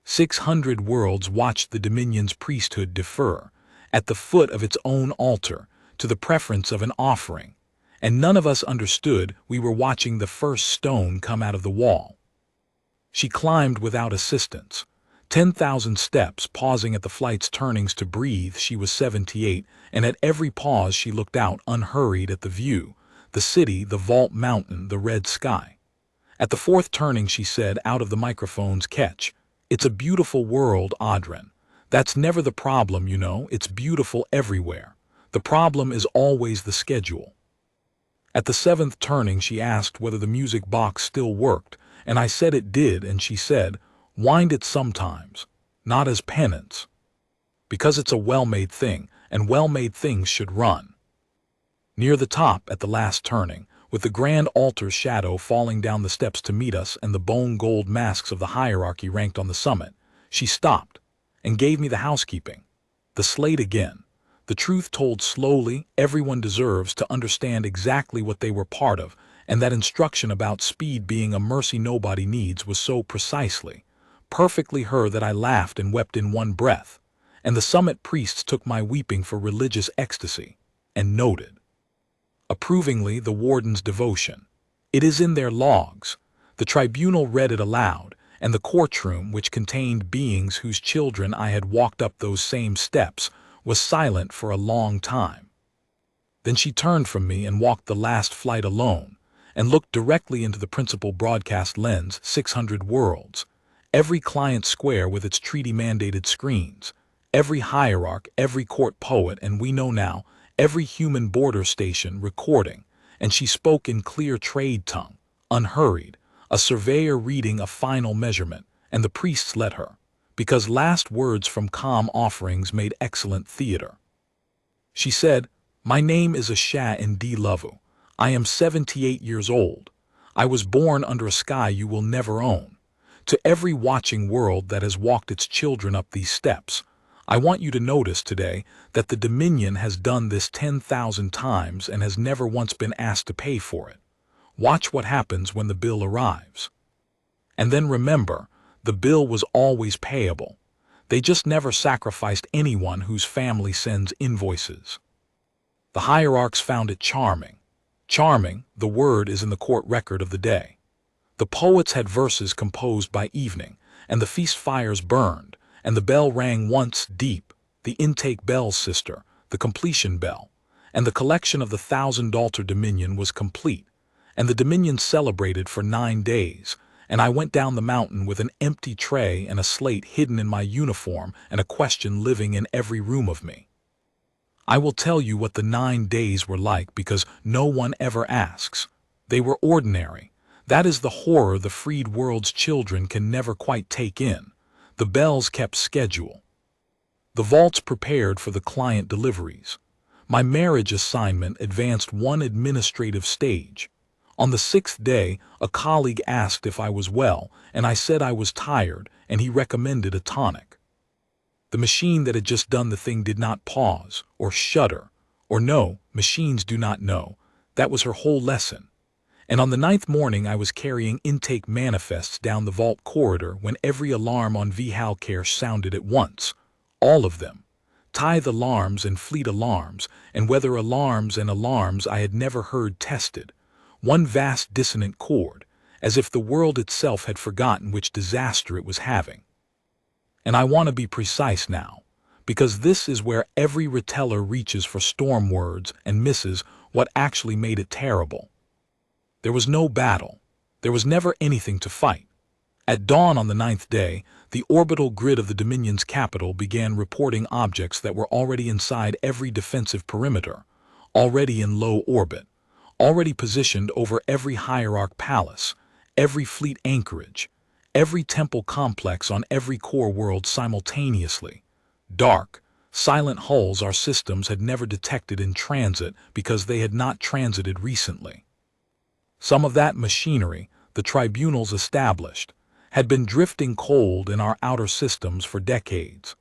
600 worlds watched the Dominion's priesthood defer, at the foot of its own altar, to the preference of an offering, and none of us understood we were watching the first stone come out of the wall. She climbed without assistance. 10,000 steps, pausing at the flight's turnings to breathe. She was 78, and at every pause she looked out unhurried at the view, the city, the vault mountain, the red sky. At the 4th turning she said, out of the microphone's catch, "It's a beautiful world, Odrenn. That's never the problem, you know. It's beautiful everywhere. The problem is always the schedule." At the 7th turning she asked whether the music box still worked, and I said it did, and she said, "Wind it sometimes, not as penance. Because it's a well-made thing, and well-made things should run." Near the top, at the last turning, with the grand altar's shadow falling down the steps to meet us and the bone-gold masks of the hierarchy ranked on the summit, she stopped and gave me the housekeeping. The slate again. The truth told slowly. Everyone deserves to understand exactly what they were part of, and that instruction about speed being a mercy nobody needs was so precisely, perfectly her that I laughed and wept in one breath, and the summit priests took my weeping for religious ecstasy, and noted approvingly the warden's devotion. It is in their logs. The tribunal read it aloud, and the courtroom, which contained beings whose children I had walked up those same steps, was silent for a long time. Then she turned from me and walked the last flight alone, and looked directly into the principal broadcast lens, 600 worlds, every client square with its treaty-mandated screens, every hierarch, every court poet, and we know now, every human border station recording, and she spoke in clear trade tongue, unhurried, a surveyor reading a final measurement, and the priests let her, because last words from calm offerings made excellent theater. She said, "My name is Asha Ndlovu. I am 78 years old. I was born under a sky you will never own. To every watching world that has walked its children up these steps, I want you to notice today that the Dominion has done this 10,000 times and has never once been asked to pay for it. Watch what happens when the bill arrives. And then remember, the bill was always payable. They just never sacrificed anyone whose family sends invoices." The hierarchs found it charming. Charming, the word is in the court record of the day. The poets had verses composed by evening, and the feast fires burned, and the bell rang once deep, the intake bell, sister, the completion bell, and the collection of the $1,000 Dominion was complete, and the Dominion celebrated for 9 days, and I went down the mountain with an empty tray and a slate hidden in my uniform and a question living in every room of me. I will tell you what the 9 days were like because no one ever asks. They were ordinary. That is the horror the freed world's children can never quite take in. The bells kept schedule. The vaults prepared for the client deliveries. My marriage assignment advanced one administrative stage. On the 6th day, a colleague asked if I was well, and I said I was tired, and he recommended a tonic. The machine that had just done the thing did not pause, or shudder, or no, machines do not know. That was her whole lesson. And on the 9th morning I was carrying intake manifests down the vault corridor when every alarm on VHalCare sounded at once. All of them. Tithe alarms and fleet alarms, and weather alarms and alarms I had never heard tested. One vast dissonant chord, as if the world itself had forgotten which disaster it was having. And I want to be precise now, because this is where every reteller reaches for storm words and misses what actually made it terrible. There was no battle. There was never anything to fight. At dawn on the 9th day, the orbital grid of the Dominion's capital began reporting objects that were already inside every defensive perimeter, already in low orbit, already positioned over every hierarch palace, every fleet anchorage, every temple complex on every core world simultaneously. Dark, silent hulls our systems had never detected in transit because they had not transited recently. Some of that machinery, the tribunals established, had been drifting cold in our outer systems for decades.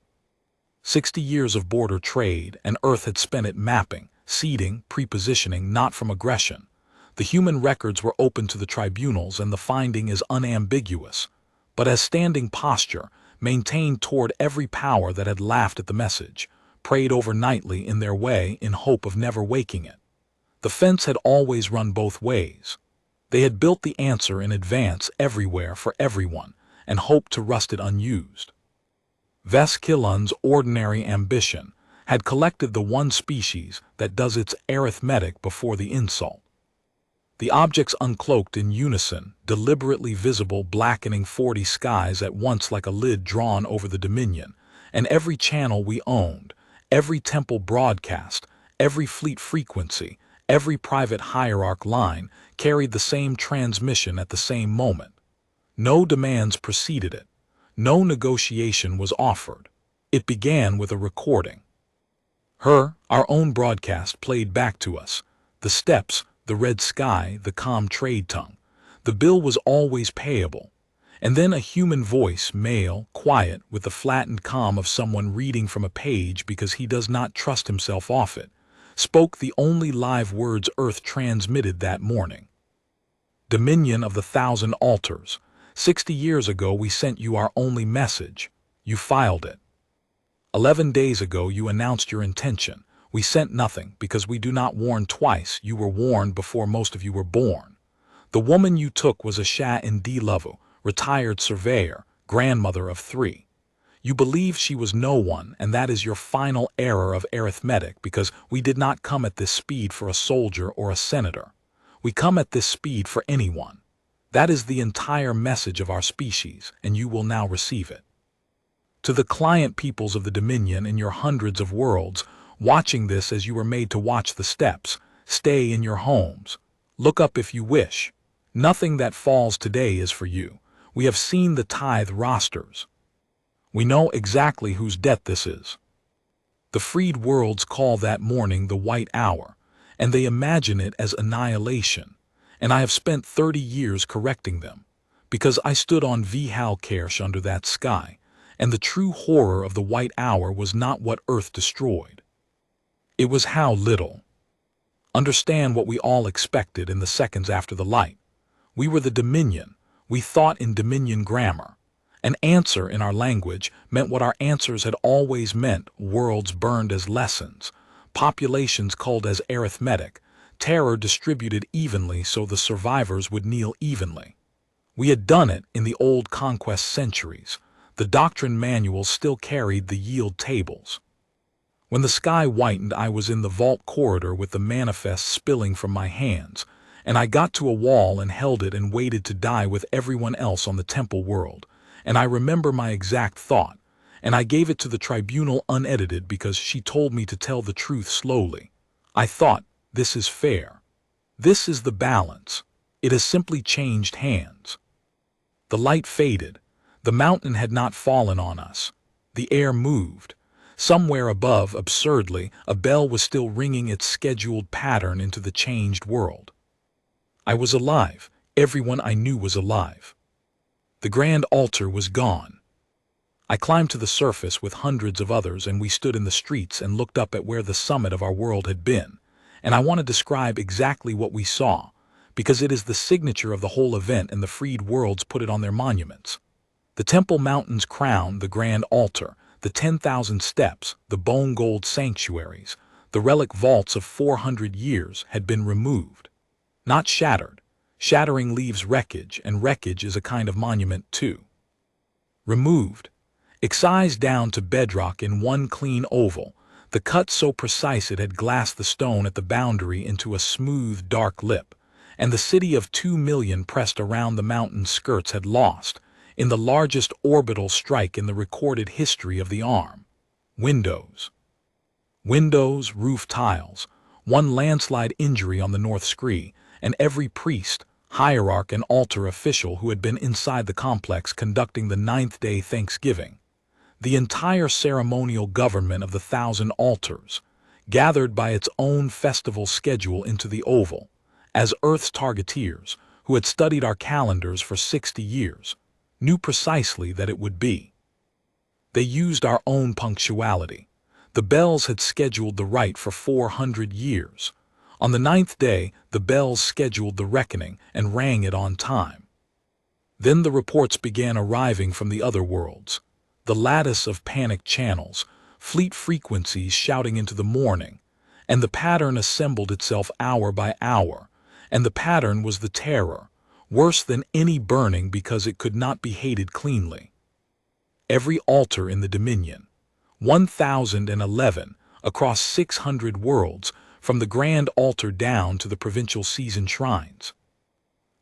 60 years of border trade, and Earth had spent it mapping, seeding, prepositioning, not from aggression. The human records were open to the tribunals, and the finding is unambiguous, but as standing posture, maintained toward every power that had laughed at the message, prayed overnightly in their way in hope of never waking it. The fence had always run both ways. They had built the answer in advance everywhere for everyone, and hoped to rust it unused. Veskilun's ordinary ambition had collected the one species that does its arithmetic before the insult. The objects uncloaked in unison, deliberately visible, blackening 40 skies at once like a lid drawn over the Dominion, and every channel we owned, every temple broadcast, every fleet frequency, every private hierarch line carried the same transmission at the same moment. No demands preceded it. No negotiation was offered. It began with a recording. Our own broadcast played back to us. The steps, the red sky, the calm trade tongue. The bill was always payable. And then a human voice, male, quiet, with the flattened calm of someone reading from a page because he does not trust himself off it, spoke the only live words Earth transmitted that morning. Dominion of the 1,000 altars. 60 years ago we sent you our only message. You filed it. 11 days ago you announced your intention. We sent nothing because we do not warn twice. You were warned before most of you were born. The woman you took was Asha Ndlovu, retired surveyor, grandmother of 3. You believed she was no one, and that is your final error of arithmetic, because we did not come at this speed for a soldier or a senator. We come at this speed for anyone. That is the entire message of our species, and you will now receive it. To the client peoples of the Dominion in your hundreds of worlds, watching this as you were made to watch the steps, stay in your homes. Look up if you wish. Nothing that falls today is for you. We have seen the tithe rosters. We know exactly whose debt this is. The freed worlds call that morning the white hour, and they imagine it as annihilation, and I have spent 30 years correcting them, because I stood on Valkersh under that sky, and the true horror of the white hour was not what Earth destroyed. It was how little. Understand what we all expected in the seconds after the light. We were the Dominion. We thought in Dominion grammar. An answer in our language meant what our answers had always meant: worlds burned as lessons, populations culled as arithmetic, terror distributed evenly so the survivors would kneel evenly. We had done it in the old conquest centuries. The doctrine manuals still carried the yield tables. When the sky whitened, I was in the vault corridor with the manifest spilling from my hands, and I got to a wall and held it and waited to die with everyone else on the temple world. And I remember my exact thought, and I gave it to the tribunal unedited because she told me to tell the truth slowly. I thought, this is fair. This is the balance. It has simply changed hands. The light faded. The mountain had not fallen on us. The air moved. Somewhere above, absurdly, a bell was still ringing its scheduled pattern into the changed world. I was alive. Everyone I knew was alive. The grand altar was gone. I climbed to the surface with hundreds of others, and we stood in the streets and looked up at where the summit of our world had been. And I want to describe exactly what we saw, because it is the signature of the whole event, and the freed worlds put it on their monuments. The Temple Mountain's crown, the grand altar, the 10,000 steps, the bone gold sanctuaries, the relic vaults of 400 years had been removed. Not shattered. Shattering leaves wreckage, and wreckage is a kind of monument too. Removed. Excised down to bedrock in one clean oval, the cut so precise it had glassed the stone at the boundary into a smooth, dark lip, and the city of 2 million pressed around the mountain's skirts had lost, in the largest orbital strike in the recorded history of the arm. Windows. Windows, roof tiles, one landslide injury on the North Scree, and every priest, hierarch and altar official who had been inside the complex conducting the 9th day Thanksgiving. The entire ceremonial government of the 1,000 altars, gathered by its own festival schedule into the Oval, as Earth's targeteers, who had studied our calendars for 60 years, knew precisely that it would be. They used our own punctuality. The bells had scheduled the rite for 400 years. On the 9th day, the bells scheduled the reckoning and rang it on time. Then the reports began arriving from the other worlds. The lattice of panic channels, fleet frequencies shouting into the morning, and the pattern assembled itself hour by hour, and the pattern was the terror, worse than any burning because it could not be hated cleanly. Every altar in the Dominion, 1,011, across 600 worlds, from the grand altar down to the provincial season shrines.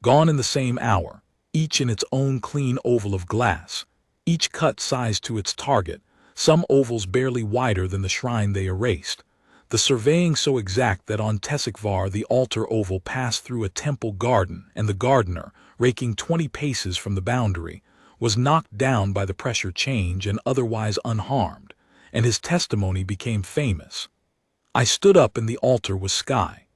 Gone in the same hour, each in its own clean oval of glass, each cut sized to its target, some ovals barely wider than the shrine they erased. The surveying so exact that on Teshikvar the altar oval passed through a temple garden, and the gardener, raking 20 paces from the boundary, was knocked down by the pressure change and otherwise unharmed, and his testimony became famous. I stood up and the altar was sky.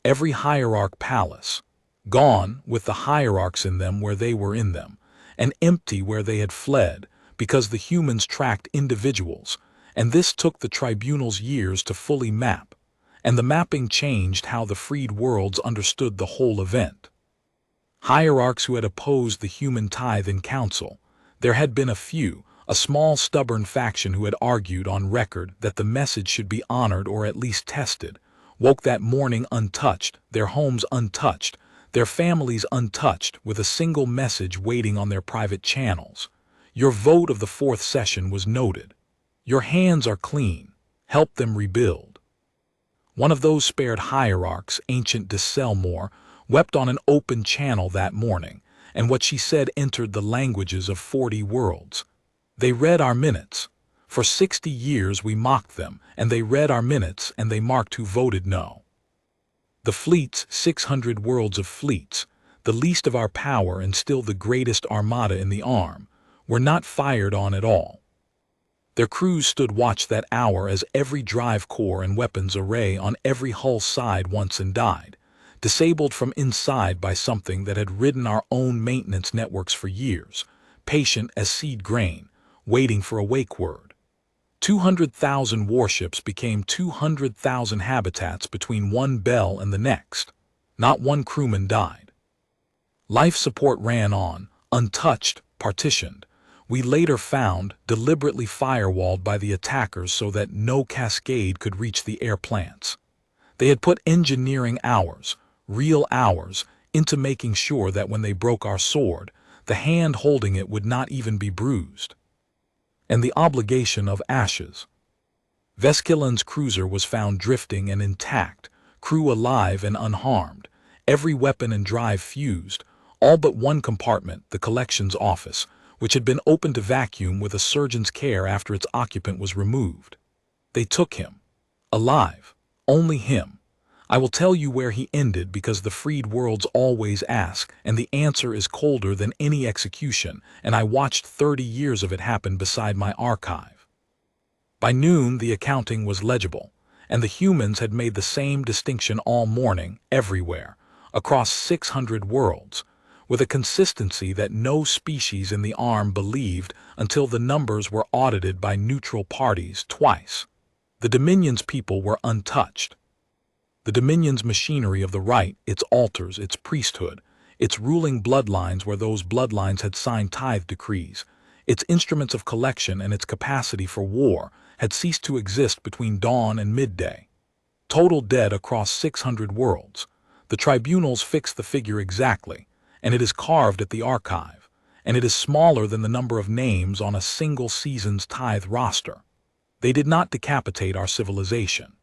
Every hierarch palace, gone with the hierarchs in them where they were in them, and empty where they had fled, because the humans tracked individuals, and this took the tribunal's years to fully map, and the mapping changed how the freed worlds understood the whole event. Hierarchs who had opposed the human tithe in council. There had been a few, a small stubborn faction who had argued on record that the message should be honored or at least tested, woke that morning untouched, their homes untouched, their families untouched, with a single message waiting on their private channels. Your vote of the fourth session was noted. Your hands are clean. Help them rebuild. One of those spared hierarchs, ancient Disselmore, wept on an open channel that morning, and what she said entered the languages of 40 worlds. They read our minutes. For 60 years we mocked them, and they read our minutes and they marked who voted no. The fleets, 600 worlds of fleets, the least of our power and still the greatest armada in the arm, were not fired on at all. Their crews stood watch that hour as every drive core and weapons array on every hull side once and died, disabled from inside by something that had ridden our own maintenance networks for years, patient as seed grain, waiting for a wake word. 200,000 warships became 200,000 habitats between one bell and the next. Not one crewman died. Life support ran on, untouched, partitioned. We later found, deliberately firewalled by the attackers so that no cascade could reach the air plants. They had put engineering hours, real hours, into making sure that when they broke our sword, the hand holding it would not even be bruised. And the obligation of ashes. Veskillen's cruiser was found drifting and intact, crew alive and unharmed, every weapon and drive fused, all but one compartment, the collections office, which had been opened to vacuum with a surgeon's care after its occupant was removed. They took him. Alive. Only him. I will tell you where he ended because the freed worlds always ask, and the answer is colder than any execution, and I watched 30 years of it happen beside my archive. By noon the accounting was legible, and the humans had made the same distinction all morning, everywhere, across 600 worlds, with a consistency that no species in the arm believed until the numbers were audited by neutral parties twice. The Dominion's people were untouched. The Dominion's machinery of the right, its altars, its priesthood, its ruling bloodlines where those bloodlines had signed tithe decrees, its instruments of collection and its capacity for war had ceased to exist between dawn and midday. Total dead across 600 worlds. The tribunals fixed the figure exactly, and it is carved at the archive, and it is smaller than the number of names on a single season's tithe roster. They did not decapitate our civilization.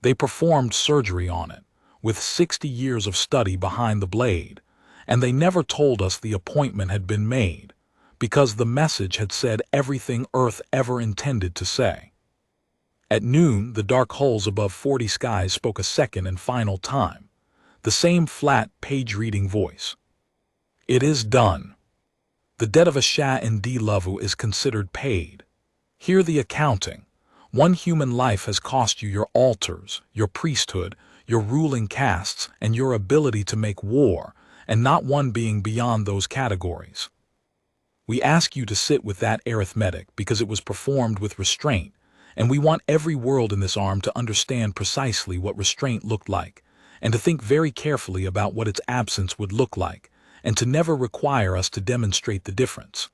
They performed surgery on it, with 60 years of study behind the blade, and they never told us the appointment had been made, because the message had said everything Earth ever intended to say. At noon, the dark hulls above 40 skies spoke a second and final time, the same flat, page-reading voice. It is done. The debt of Asha Ndlovu is considered paid. Hear the accounting. One human life has cost you your altars, your priesthood, your ruling castes, and your ability to make war, and not one being beyond those categories. We ask you to sit with that arithmetic because it was performed with restraint, and we want every world in this arm to understand precisely what restraint looked like, and to think very carefully about what its absence would look like, and to never require us to demonstrate the difference.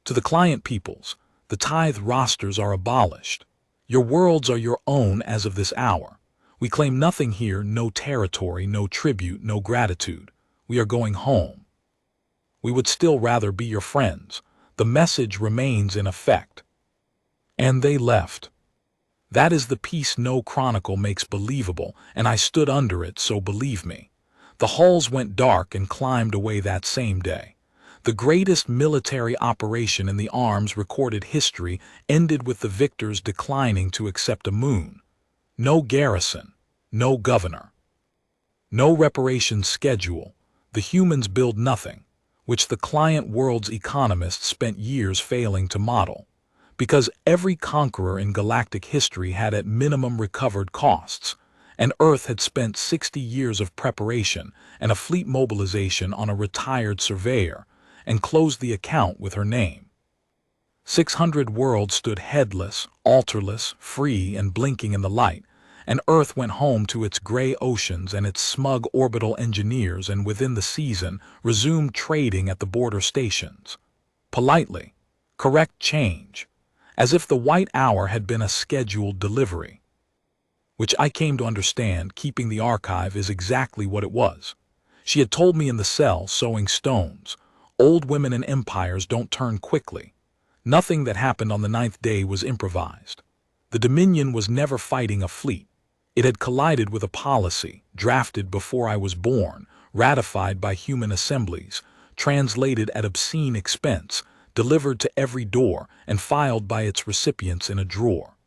To the client peoples, the tithe rosters are abolished. Your worlds are your own as of this hour. We claim nothing here, no territory, no tribute, no gratitude. We are going home. We would still rather be your friends. The message remains in effect. And they left. That is the piece no chronicle makes believable, and I stood under it, so believe me. The hulls went dark and climbed away that same day. The greatest military operation in the arm's recorded history ended with the victors declining to accept a moon. No garrison, no governor. No reparations schedule. The humans build nothing, which the client world's economists spent years failing to model. Because every conqueror in galactic history had at minimum recovered costs, and Earth had spent 60 years of preparation and a fleet mobilization on a retired surveyor, and closed the account with her name. 600 worlds stood headless, altarless, free, and blinking in the light, and Earth went home to its gray oceans and its smug orbital engineers, and within the season resumed trading at the border stations. Politely, correct change, as if the white hour had been a scheduled delivery. Which I came to understand, keeping the archive is exactly what it was. She had told me in the cell, sewing stones. Old women and empires don't turn quickly. Nothing that happened on the 9th day was improvised. The Dominion was never fighting a fleet. It had collided with a policy, drafted before I was born, ratified by human assemblies, translated at obscene expense, delivered to every door, and filed by its recipients in a drawer.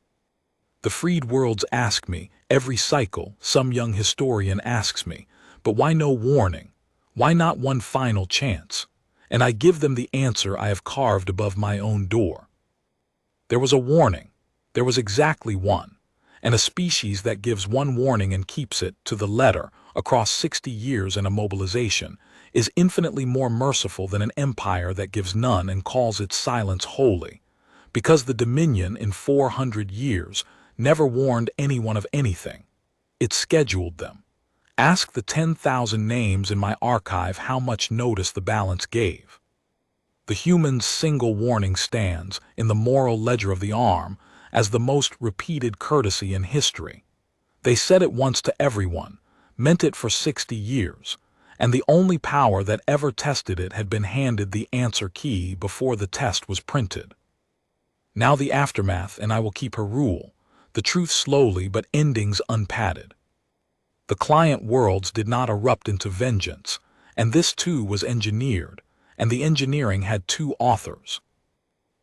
The freed worlds ask me, every cycle, some young historian asks me, but why no warning? Why not one final chance? And I give them the answer I have carved above my own door. There was a warning. There was exactly one. And a species that gives one warning and keeps it, to the letter, across 60 years and a mobilization, is infinitely more merciful than an empire that gives none and calls its silence holy. Because the Dominion, in 400 years, never warned anyone of anything. It scheduled them. Ask the 10,000 names in my archive how much notice the balance gave. The human's single warning stands, in the moral ledger of the arm, as the most repeated courtesy in history. They said it once to everyone, meant it for 60 years, and the only power that ever tested it had been handed the answer key before the test was printed. Now the aftermath, and I will keep her rule, the truth slowly but endings unpadded. The client worlds did not erupt into vengeance, and this too was engineered, and the engineering had two authors.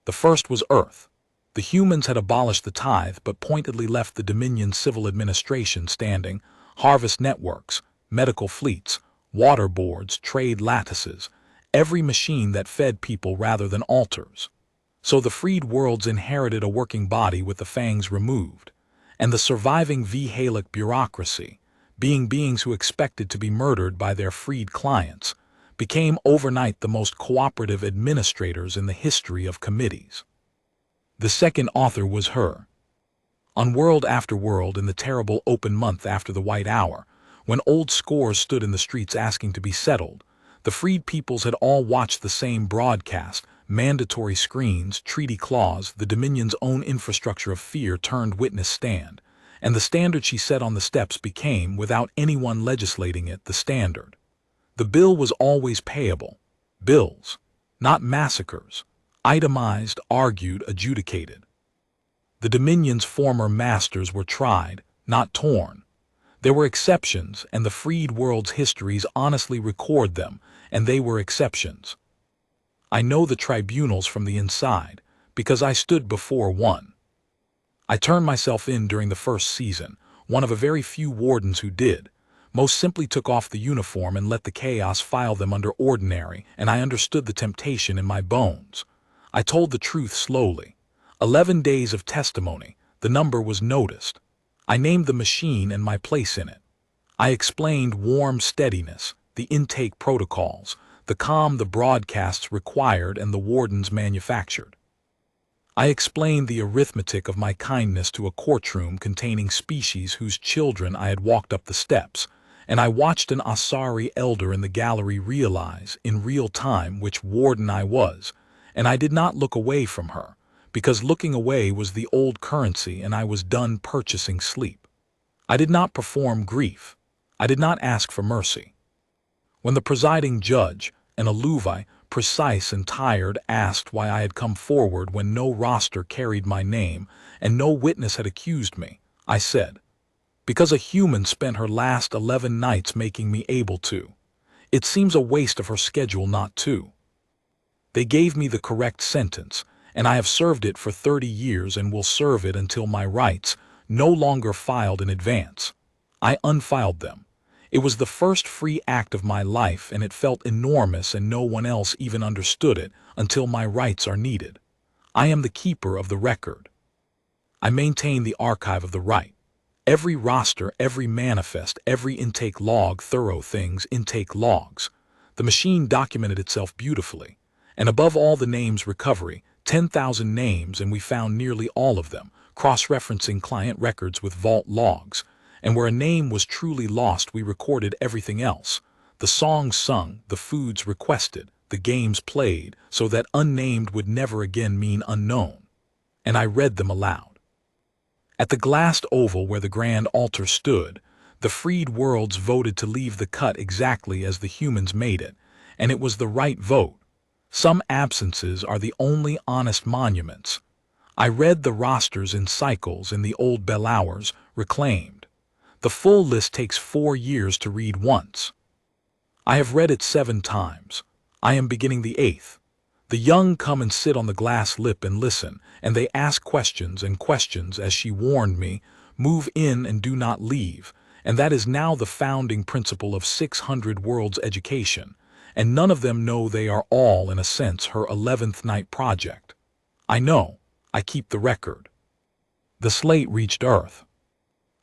The first was Earth. The humans had abolished the tithe but pointedly left the Dominion's civil administration standing, harvest networks, medical fleets, water boards, trade lattices, every machine that fed people rather than altars. So the freed worlds inherited a working body with the fangs removed, and the surviving Vhalic bureaucracy, being beings who expected to be murdered by their freed clients, became overnight the most cooperative administrators in the history of committees. The second author was her. On world after world, in the terrible open month after the white hour, when old scores stood in the streets asking to be settled, the freed peoples had all watched the same broadcast, mandatory screens, treaty clause, the Dominion's own infrastructure of fear turned witness stand, and the standard she set on the steps became, without anyone legislating it, the standard. The bill was always payable. Bills, not massacres. Itemized, argued, adjudicated. The Dominion's former masters were tried, not torn. There were exceptions, and the freed world's histories honestly record them, and they were exceptions. I know the tribunals from the inside, because I stood before one. I turned myself in during the first season, one of a very few wardens who did. Most simply took off the uniform and let the chaos file them under ordinary, and I understood the temptation in my bones. I told the truth slowly. 11 days of testimony, the number was noticed. I named the machine and my place in it. I explained warm steadiness, the intake protocols, the calm the broadcasts required and the wardens manufactured. I explained the arithmetic of my kindness to a courtroom containing species whose children I had walked up the steps, and I watched an Asari elder in the gallery realize, in real time, which warden I was, and I did not look away from her, because looking away was the old currency and I was done purchasing sleep. I did not perform grief. I did not ask for mercy. When the presiding judge, an Aluvi, precise and tired, asked why I had come forward when no roster carried my name and no witness had accused me, I said, because a human spent her last 11 nights making me able to. It seems a waste of her schedule not to. They gave me the correct sentence, and I have served it for 30 years and will serve it until my rights, no longer filed in advance. I unfiled them. It was the first free act of my life, and it felt enormous, and no one else even understood it until my rights are needed. I am the keeper of the record. I maintain the archive of the right. Every roster, every manifest, every intake log, thorough things, intake logs. The machine documented itself beautifully. And above all the names recovery, 10,000 names, and we found nearly all of them, cross-referencing client records with vault logs, and where a name was truly lost we recorded everything else. The songs sung, the foods requested, the games played, so that unnamed would never again mean unknown. And I read them aloud. At the glassed oval where the grand altar stood, the freed worlds voted to leave the cut exactly as the humans made it, and it was the right vote. Some absences are the only honest monuments. I read the rosters in cycles in the old bell hours, reclaimed. The full list takes 4 years to read once. I have read it 7 times. I am beginning the 8th. The young come and sit on the glass lip and listen, and they ask questions and questions as she warned me, move in and do not leave, and that is now the founding principle of 600 worlds education, and none of them know they are all, in a sense, her 11th night project. I know, I keep the record. The slate reached Earth.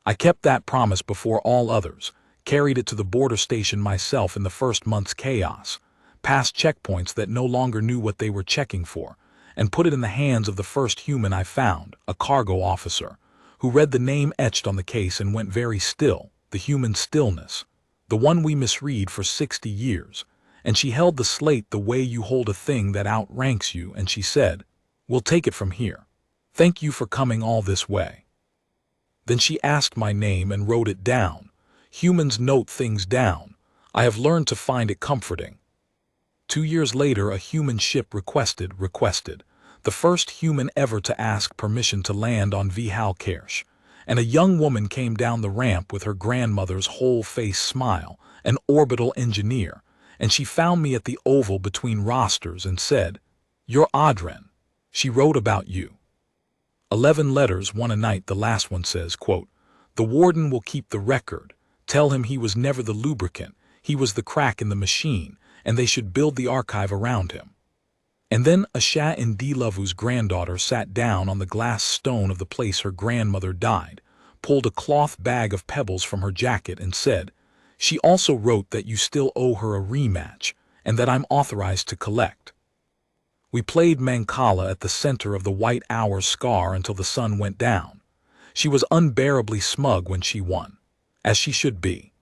I kept that promise before all others, carried it to the border station myself in the first month's chaos, past checkpoints that no longer knew what they were checking for, and put it in the hands of the first human I found, a cargo officer, who read the name etched on the case and went very still, the human stillness, the one we misread for 60 years, and she held the slate the way you hold a thing that outranks you, and she said, "We'll take it from here. Thank you for coming all this way." Then she asked my name and wrote it down. Humans note things down. I have learned to find it comforting. 2 years later, a human ship requested, the first human ever to ask permission to land on Valkersh, and a young woman came down the ramp with her grandmother's whole-face smile, an orbital engineer, and she found me at the oval between rosters and said, "You're Odrenn. She wrote about you." 11 letters, one a night. The last one says, quote, "The warden will keep the record. Tell him he was never the lubricant, he was the crack in the machine, and they should build the archive around him." And then Asha Ndlovu's granddaughter sat down on the glass stone of the place her grandmother died, pulled a cloth bag of pebbles from her jacket and said, "She also wrote that you still owe her a rematch, and that I'm authorized to collect." We played Mancala at the center of the white hour scar until the sun went down. She was unbearably smug when she won, as she should be.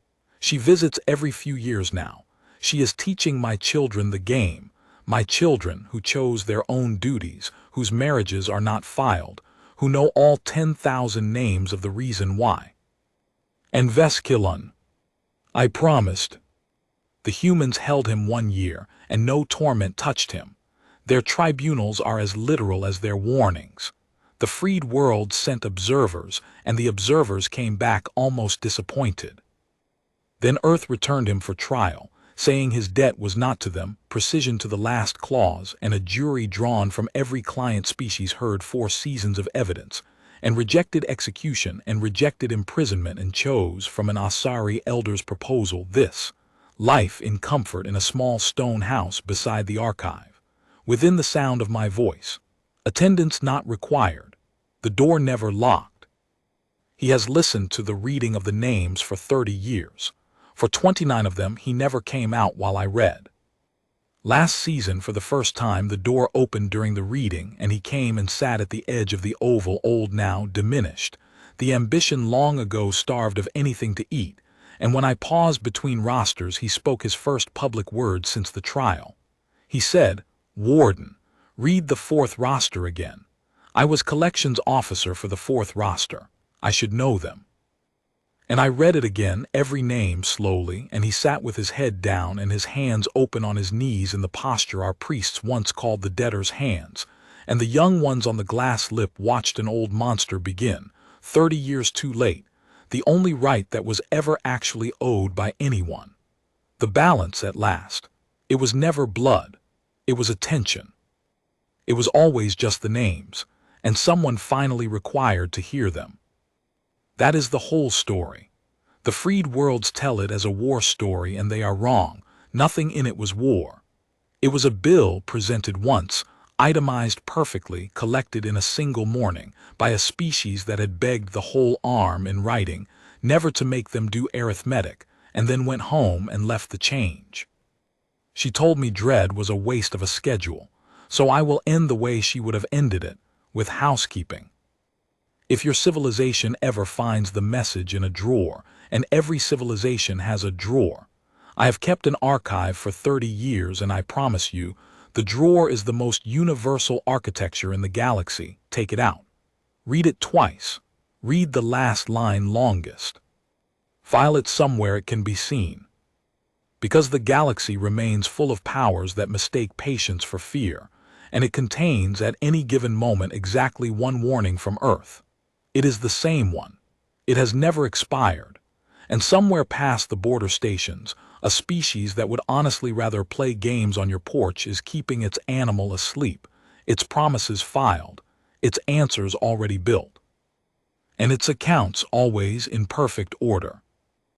She visits every few years now. She is teaching my children the game, my children who chose their own duties, whose marriages are not filed, who know all 10,000 names of the reason why. And Veskilun. I promised. The humans held him 1 year, and no torment touched him. Their tribunals are as literal as their warnings. The freed world sent observers, and the observers came back almost disappointed. Then Earth returned him for trial, saying his debt was not to them, precision to the last clause, and a jury drawn from every client species heard 4 seasons of evidence, and rejected execution and rejected imprisonment and chose from an Asari elder's proposal this, life in comfort in a small stone house beside the archive, within the sound of my voice, attendance not required, the door never locked. He has listened to the reading of the names for 30 years. For 29 of them he never came out while I read. Last season, for the first time, the door opened during the reading, and he came and sat at the edge of the oval, old now, diminished, the ambition long ago starved of anything to eat, and when I paused between rosters he spoke his first public words since the trial. He said, "Warden, read the 4th roster again. I was collections officer for the 4th roster. I should know them." And I read it again, every name, slowly, and he sat with his head down and his hands open on his knees in the posture our priests once called the debtor's hands, and the young ones on the glass lip watched an old monster begin, 30 years too late, the only right that was ever actually owed by anyone. The balance at last. It was never blood. It was attention. It was always just the names, and someone finally required to hear them. That is the whole story. The freed worlds tell it as a war story, and they are wrong. Nothing in it was war. It was a bill presented once, itemized perfectly, collected in a single morning, by a species that had begged the whole arm in writing, never to make them do arithmetic, and then went home and left the change. She told me dread was a waste of a schedule, so I will end the way she would have ended it, with housekeeping. If your civilization ever finds the message in a drawer, and every civilization has a drawer, I have kept an archive for 30 years, and I promise you, the drawer is the most universal architecture in the galaxy. Take it out. Read it twice. Read the last line longest. File it somewhere it can be seen. Because the galaxy remains full of powers that mistake patience for fear, and it contains at any given moment exactly one warning from Earth. It is the same one. It has never expired. And somewhere past the border stations, a species that would honestly rather play games on your porch is keeping its animal asleep, its promises filed, its answers already built, and its accounts always in perfect order.